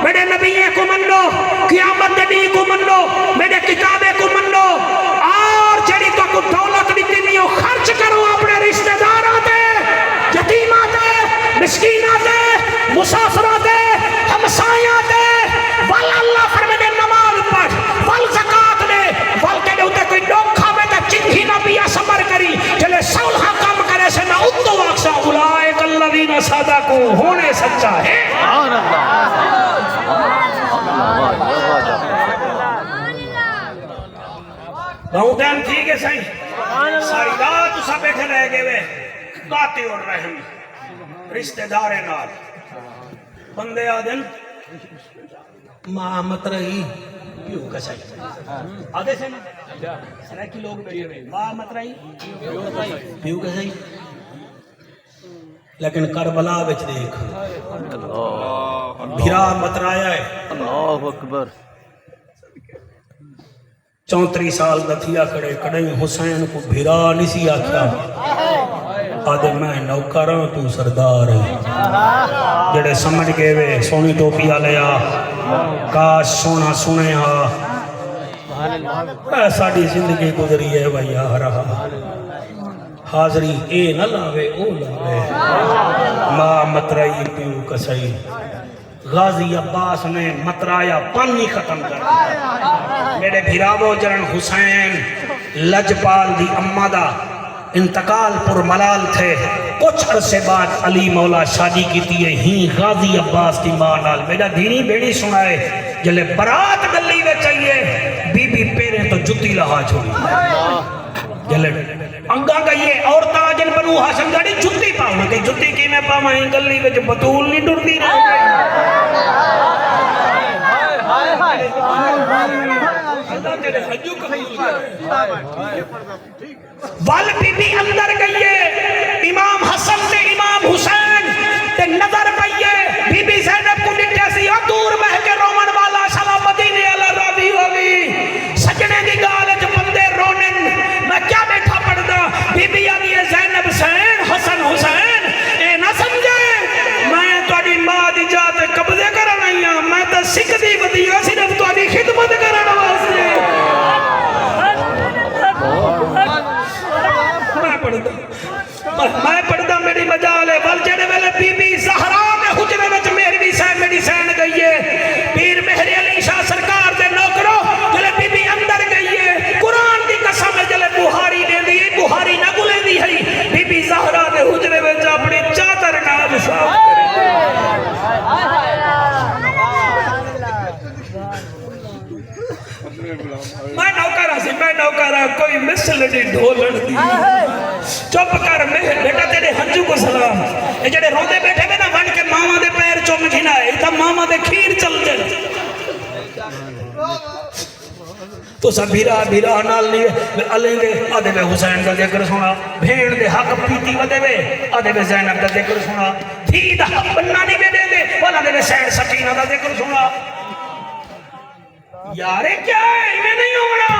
میرے نبی کو منڈو قیامت نبی کو منڈو میرے کتابیں کو منڈو اور جڑی تو کو دولت دیتی نہیں ہو خرچ کرو اپنے رشتہ داراں تے یتیماں تے مسکیناں تے مسافراں تے ہمسایاں تے ول اللہ فرماتے نماز پڑھ ول زکات دے ول کے اوتے کوئی ڈوک کھاوے تے چنگھی نہ پیا صبر کری جلے صلح کام کرے سے نہ اتو واقسا اولئک الذین صدقوا ہونے سچا ہے سبحان اللہ بہو دین ٹھیک ہے صحیح ساری رات اسا بیٹھے رہ گئے وے قاطع الرحم رشتہ دارے نال بندے آدن ماں مت رہی پیو کا صحیح آدھے سے نا سرائکی لوگ بیٹھے ہوئے ماں مت رہی پیو کا صحیح لیکن کربلا بچ دیکھ بھیرا مت رایا ہے اللہ اکبر 34 سال دا تھیا کڑے کڑیں حسین کو بھیرا نہیں سی آکھیا آدھے میں نوکراں تو سردار ہے جڑے سمجھ گئے وے سونی ٹوپی آلیا کاش سونا سنے ہاں ساڑی زندگی گزری ہے بھائی رہا حاضری اے نہ لاوے او لاوے ماں مترائی پیو کسائی غازی عباس نے مترایا پانی ختم کر میرے بھیراو جرن حسین لجپال دی امہ دا انتقال پر ملال تھے کچھ عرصے بعد علی مولا شادی کی تیئے ہی غازی عباس کی ماں نال میرا دینی بیڑی سنائے جلے برات گلی میں چاہیے بی بی پیرے تو جتی لہا چھوڑی جلے انگا گئیے عورتاں جن بنو ہاشم گاڑی جتی پاؤں کہ جتی کی میں پاؤں ہیں گلی میں جو بطول نہیں ڈردی رہے وال بی بی اندر گئیے امام حسن سے امام حسین تے نظر پائیے بی بی زینب کو نٹے سی اور دور بہ کے رومن والا شلا مدینے اللہ راضی ہوگی سجنے دی گالج بندے رونن میں کیا بیٹھا پڑھدا بی بی آدھی زینب سین حسن حسین اے نہ سمجھے میں توڑی ماں دی جاتے قبضے کرنا ہی ہوں میں تو سکھ دی بدیا صرف توڑی خدمت کرنا واسطے میں پڑھتا گئی مثل دی ڈھولن دی چپ کر بیٹا تیرے ہنجو کو سلام یہ جڑے روندے بیٹھے میں نا بن کے ماما دے پیر چوم گھنا ہے تا ماما دے کھیر چل دے تو سب بھیرا نال لیے علی دے آدھے بے حسین کا ذکر سنا بھیڑ دے حق پیتی ودے بے آدھے بے زینب کا ذکر سنا تھی دا حق بننا نہیں بے دے دے والا دے بے سین سکینہ کا ذکر سنا یارے کیا ہے میں نہیں ہونا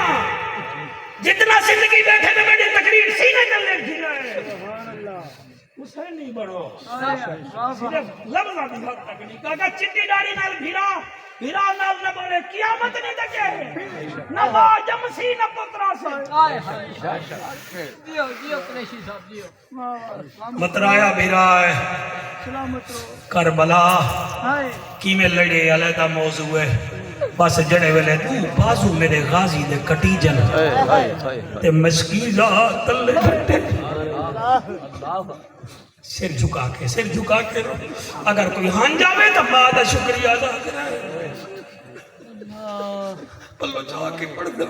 جتنا زندگی بیٹھے میں میری تقریر سینے چلنے گھینا ہے حسین نہیں بڑھو صرف لفظہ بھی حق تک نہیں کہا چٹی ڈاڑی نال بھیرا نال نہ بڑھے قیامت نہیں دکھے نہ باجم سی نہ پترا سے مترایا بھیرا ہے کربلا کی میں لڑے علیحدہ موضوع ہے بس جڑے ویلے تو بازو میرے غازی دے کٹی جن تے مشکیلہ تلے گھٹے سر جھکا کے رو اگر کوئی ہان جاوے تو بعد شکریہ ادا کرے پلو جا کے پڑھ دو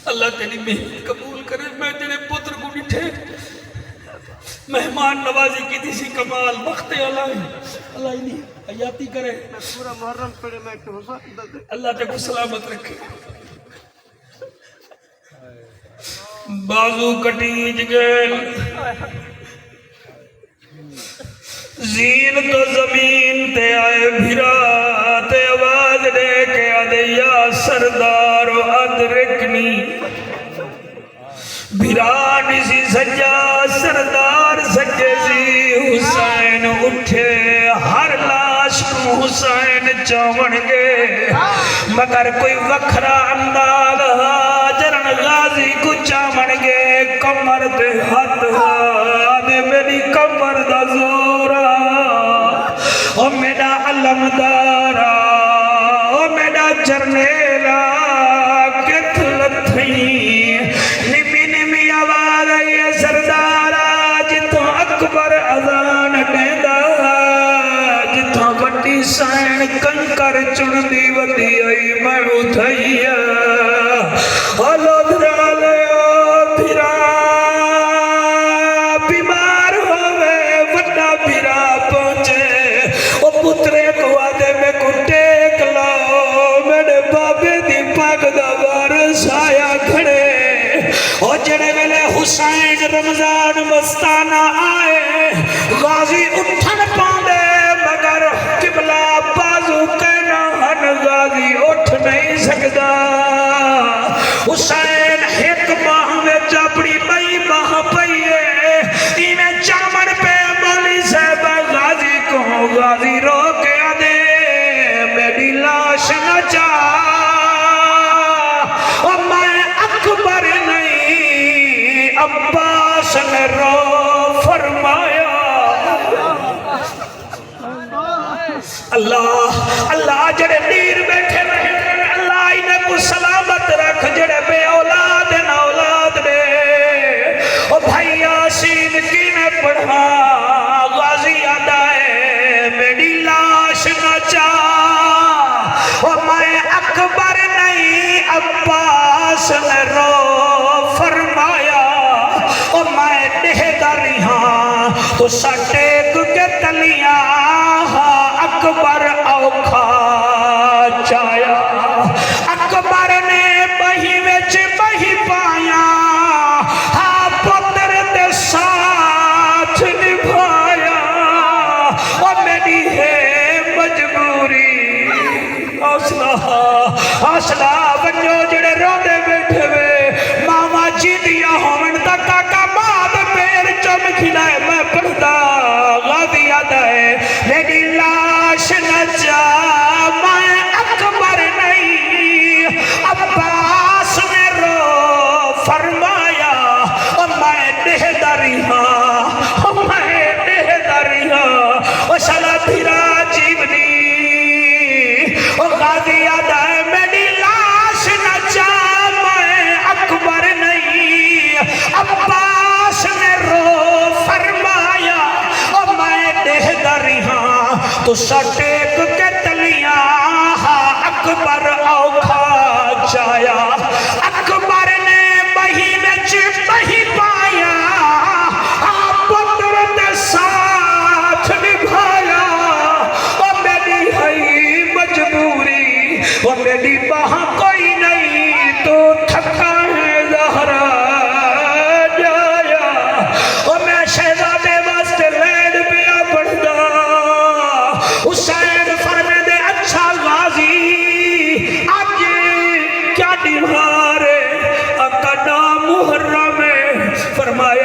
اللہ تیری محنت قبول کرے میں تیرے پتر کو ڈٹھے مہمان نوازی کی تھی سی کمال وقت اللہ نہیں حیاتی کرے پورا محرم پڑے میں ایک حسین اللہ تے کو سلامت رکھے بازو کٹیج گئے زین تو زمین تے آئے بھیرا تے آواز دے کے آدھے یا سردار ادرکنی بھیرا نسی سجا سردار سجے سی حسین اٹھے ہر لاش کو حسین چاون گے مگر کوئی وکھرا انداز جرن غازی کو چاون گے کمر دے ہاتھ آدھے میری کمر دا زورا او میرا علمدارا او میرا جرنیلا کت لتھیں نمی نمی آواز آئی سردارا جتوں اکبر اذان دیندہ جتوں وڈی سین کنکر چن دی ودی آئی میں اٹھائیا ہلو دھرالے بھیرا بیمار ہوئے وڈا بھیرا پہنچے او پترے کو آدھے میں کو ٹیک لاؤ میرے بابے دی پاک دا وارث آیا کھڑے او جڑے ویلے حسین رمضان مستانہ آئے غازی اٹھن پاندے مگر قبلہ بازو کہنا ہن غازی اٹھ نہیں سکتا حسین ایک باہ میں چاپڑی بئی باہ پئیے انہیں چامن پہ مولی صاحب غازی کو غازی رو کے آدھے میری لاش نہ چاہ اور میں اکبر نہیں عباس نے رو فرمایا اللہ جڑے دیر بیٹھے رہے اللہ انہیں کو سلامت رکھ جڑے بے اولاد نہ اولاد دے او بھائی یاسین کی نے پڑھا غازی آدھائے میری لاش نہ چاہ او میں اکبر نہیں عباس نے رو فرمایا او میں دہداری ہاں تو سٹیک کے تلیاں اکبر اوکھا چایا اکبر نے بہی وچ بہی پایا ہاں پتر دے ساتھ نبھایا اور میری ہے مجبوری حوصلہ بنجو جڑے روندے بیٹھے وے ماما جی دیا ہومن تک کاکا ماں دے پیر چم کھلائے میں پڑھتا غازی آدھا ہے میری لاش نہ جا میں اکبر نہیں عباس نے رو فرمایا اور میں دہداری ہاں اور شلا بھیرا جیونی اور غازی آدھا ہے میری لاش نہ جا میں اکبر نہیں عباس نے رو فرمایا اور میں دہداری ہاں تو سٹیک کے تلیاں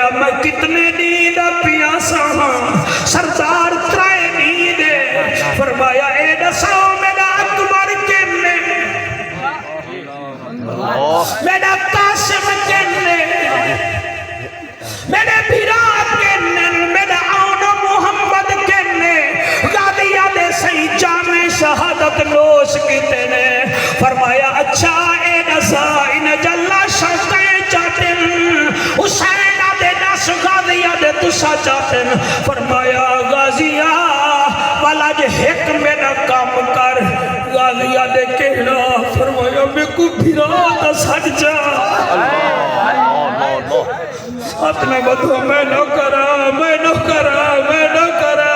فرمایا میں کتنے نیند پیاسا ہاں سردار ترائے نیند فرمایا اے دساؤ میرا اکبر کنے میرا قاسم کنے میرے بھیرات کنے میرا آن محمد کنے غادیہ دے سی جامع شہادت نوش کتے نے فرمایا اچھا اے نسا ان جلہ شاکیں چاہتن حسین دے نس غادیہ دے تسا چاہتن فرمایا غازیہ والا جے ایک میرا کام کر غازیہ دے کہنا فرمایا میں کو بھیرات سڑ جا ساتھ میں بدھو میں نہ کرا میں نہ کرا میں نہ کرا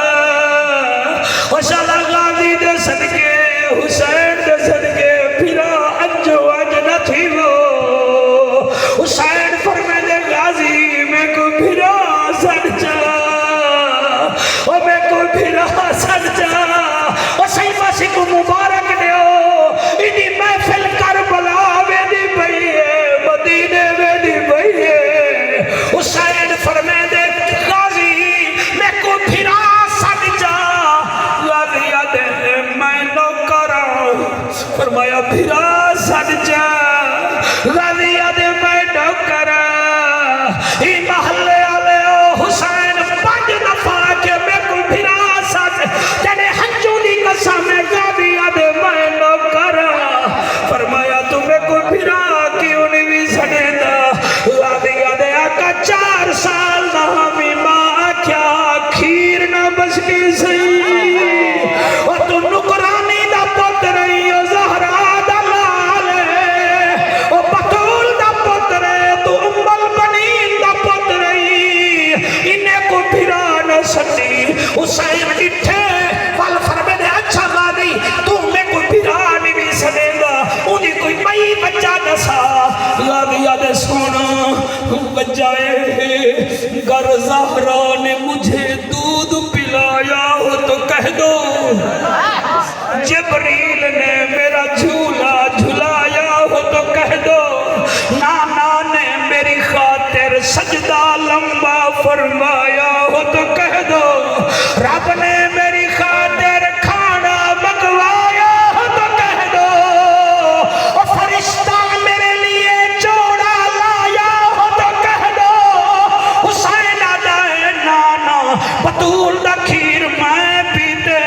وشالہ غازی دے صدقے حسین دے صدقے پھرا انجو اج نہ تھی وہ حسین فرمے دے غازی میں کو پھرا سڑ جا اور میں کو پھرا سڑ جا اور صحیح باسی کو مبارک دیو انہی محفل کربلا ویدی بھئیے مدینے ویدی بھئیے حسین فرمے دے غازی میں کو پھرا سڑ جا غازی دے میں نو کرا فرمایا پھرا سڑ جا غازی دے میں نو کرا ہی محلے آلے حسین پانچ دفعہ کے میں کو پھرا سڑ جنے ہنچولی قسم غازی دے میں نو کرا فرمایا تمہیں کو پھرا کیوں نہیں بھی سڑے دا غازی دے آقا 4 سال نہ ہمیں ماں کیا کھیر نہ بس کی سی اور تو نکرانی دا پت رہی اور زہرہ دا لالے اور بطول دا پت رہے تو البنین دا پت رہی انہیں کو پھرا نہ سٹی حسین اٹھے فال فرمے دے اچھا غازی تمہیں کو پھرا نہیں بھی سڑے گا انہیں کوئی مئی بچہ دسا غازی دے سونا بجائے گر زہرا نے مجھے دودھ پلایا ہو تو کہہ دو جبریل نے میرا جھولا جھلایا ہو تو کہہ دو نانا نے میری خاطر سجدہ لمبا فرمایا ہو تو کہہ دو رب نے میری خاطر کھانا منگوایا ہو تو کہہ دو اور فرشتہ میرے لیے جوڑا لایا ہو تو کہہ دو حسین آدھائے نانا بطول دا کھیر میں پیتے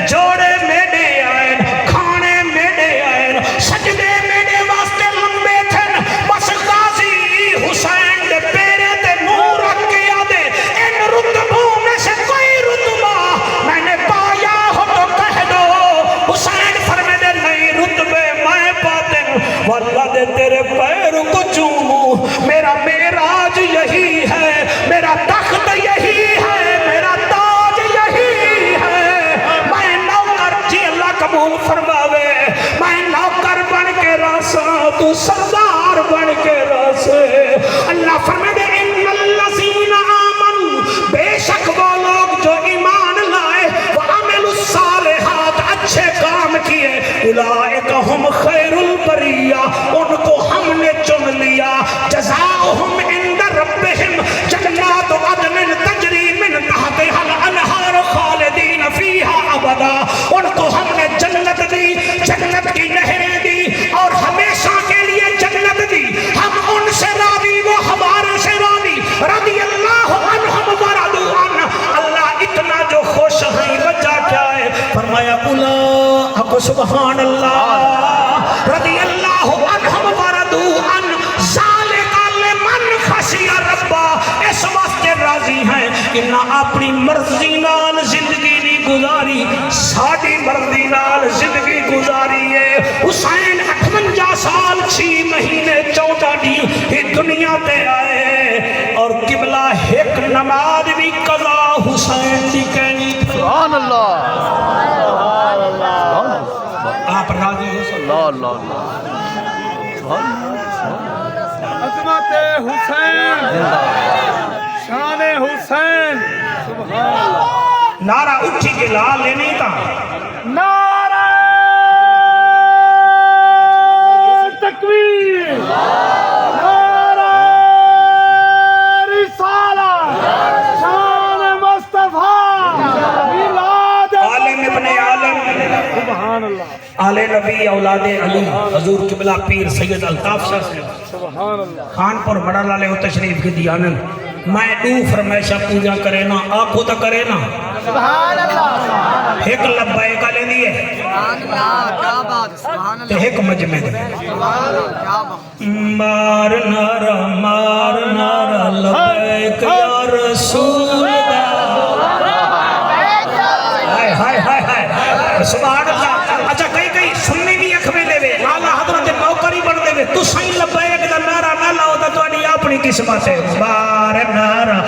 جوڑے میرے آئین کھانے میرے آئین سجدے میرے واسطے لمبے تھے بس غازی حسین دے پیرے تے منہ رکھ کے آدھے ان رتبوں میں سے کوئی رتبہ میں نے پایا ہو تو کہہ دو حسین فرمے دے نہیں رتبے میں پاتے واللہ دے تیرے پیر کو چوموں میرا معراج یہی ہے میرا تخت یہی ہے میرا تاج یہی ہے میں نوکر جی اللہ قبول فرماوے میں نوکر بن کے راسا تو سردار بن کے راسے اللہ فرمائے دے ان الذین آمنوا بے شک وہ لوگ جو ایمان لائے وعملوا الصالحات اچھے کام کیے اولئک ہم خیر البریہ ان کو ہم نے چن لیا جزاؤہم عند ربہم جنات عدن تجری من تحتها الانہار خالدین فیہا ابدا ان کو ہم نے جنت دی جنت کی نہریں دی اور ہمیشہ کے لیے جنت دی ہم ان سے راضی وہ ہمارے سے راضی رضی اللہ عنہم ورضوا عنہ اللہ اتنا جو خوش ہیں وجہ کیا ہے فرمایا اولئک سبحان اللہ رضی اللہ عنہم ورضوا عنہ ذالک لمن خشی ربا اس واسطے راضی ہیں کہ نہ اپنی مرضی نال زندگی نہیں گزاری ساڑی مرضی نال زندگی گزاری ہے حسین 58 سال 6 مہینے 14 دن ہی دنیا تے آئے اور قبلہ ایک نماز بھی قضا حسین دی کہنی سبحان اللہ سبحان اللہ آپ راضی ہو اللہ اللہ عظمت حسین شان حسین سبحان اللہ نعرہ اٹھی کے لا لینے کا نعرہ تکبیر نعرہ رسالت آل نبی اولاد علی حضور قبلہ پیر سید الطاف شاہ سے خان پر بڑا لالے و تشریف کی دیانن میں دو فرمائشہ پوجا کرے نا آنکھوں تا کرے نا سبحان اللہ ایک لبائے کا لے دیئے سبحان اللہ کیا بات سبحان تو اللہ ایک مجمع دے سبحان اللہ کیا بات مار نارا لبائک یا رسول اللہ ہائے ہائے ہائے ہائے سبحان اللہ اچھا کئی سننی بھی اکھ میں لے وے لالا حضرت نوکری بڑھ دے وے تو سائیں لبائک دا نارا نہ لاؤ دا تو اڈی اپنی قسمت ہے مار نارا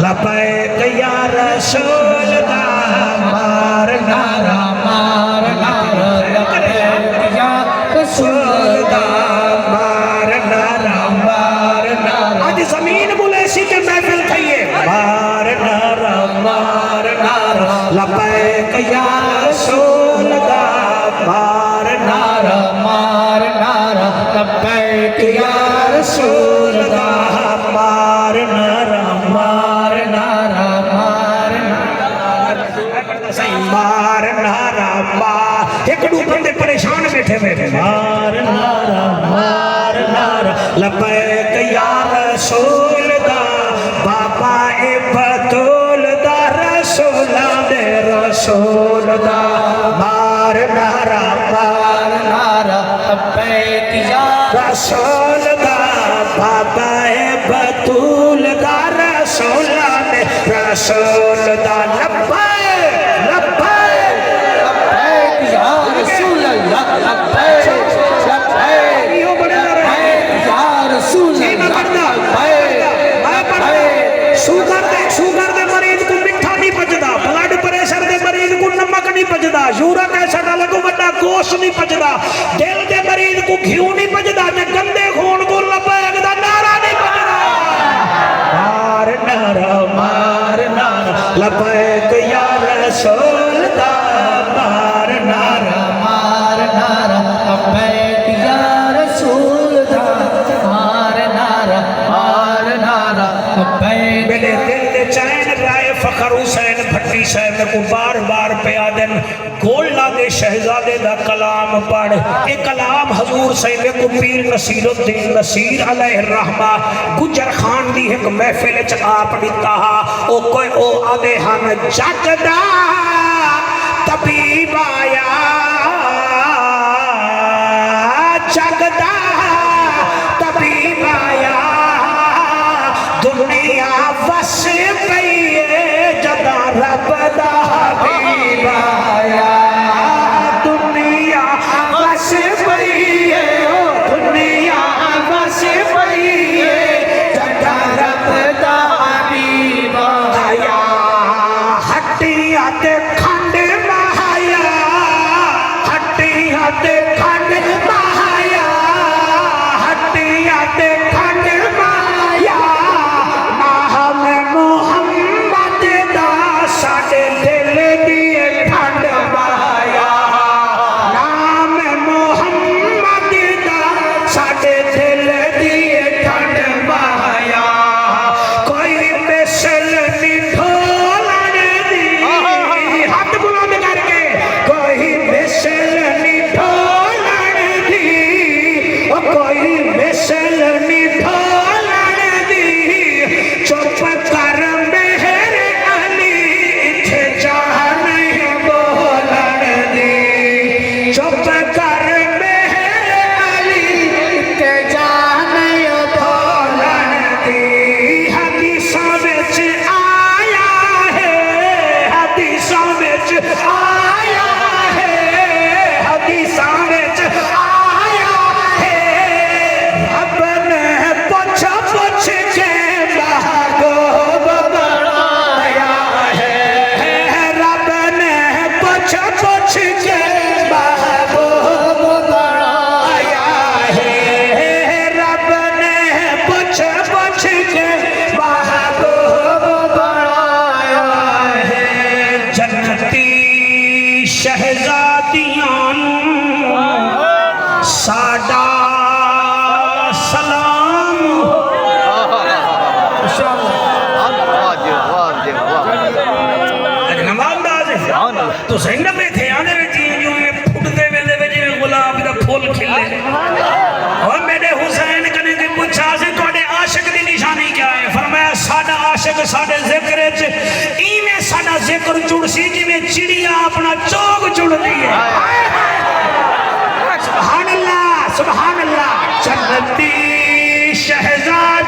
لبائک یا رسول اللہ مار نارا لبیک یا رسول اللہ مار نارا آج زمین بولے سی کے محفل تھئیے مار نارا لبیک یا رسول اللہ مار نارا لبیک یا رسول اللہ مار نارا مار ایک دو بندے پریشان بیٹھے ہوئے مار نارا لبیک یا رسول دا بابا بطول دا رسول دا مار نارا لبیک یا رسول دا بابا بطول دا رسول دا لبیک یا رسول اللہ لبیک یہ بڑے لڑے یا رسول نہیں میں اللہ پڑھتا شوگر دے مریض کو مٹھا نہیں پچدا بلڈ پریشر دے مریض کو نمک نہیں پچدا یورک ایسڈ والے کو بڑا گوشت نہیں پچدا دل دے مریض کو گھیو نہیں پچدا تے گندے خون کو لبیک دا نعرہ نہیں پچدا مار نارا لبیک یا رسول دا مار نارا لبیک یا رسول اللہ لبیک میرے دل دے چین رائے فخر حسین بھٹی صاحب میں کو بار بار پیادن گولڈا دے شہزادے دا کلام پڑھ ایک کلام حضور صاحب کو پیر نصیر الدین نصیر علیہ الرحمہ گجر خان دی ایک محفل چ آپ دیتا او کوئی او آدھے ہم جگدا طبیب آیا جگدا طبیب آیا دنیا وس پئی جدا رب دا حبیب آیا دنیا وس پئی دنیا وس پئی جدا رب دا حبیب آیا ہٹیاں تے کھنڈ مہایا ہٹیاں تے کھنڈ مہایا ہٹیاں تے کھنڈ مہایا نام محمد دا ساڈے دل دی ٹھنڈ مہایا نام محمد دا ساڈے دل دی ٹھنڈ مہایا کوئی مثل نہیں ڈھولن دی ہاتھ بلند کر کے کوئی مثل نہیں ڈھولن دی کوئی مثل نہیں ڈھولن دی چپ کر میرے علی اتھے جہاں نہیں بولن دی چپ کر میرے علی اتھے جہاں نہیں بولن دی حدیثاں وچ آیا ہے حدیثاں وچ آیا ہے حدیثاں وچ آیا ہے رب نے پوچھ کے محبوب بنایا ہے رب نے پوچھ کے محبوب بنایا ہے رب نے پوچھ کے محبوب بنایا ہے جنتی شہزادیاں ساڈا سلام تو سہی نہ بیٹھے آنے میں چیز جو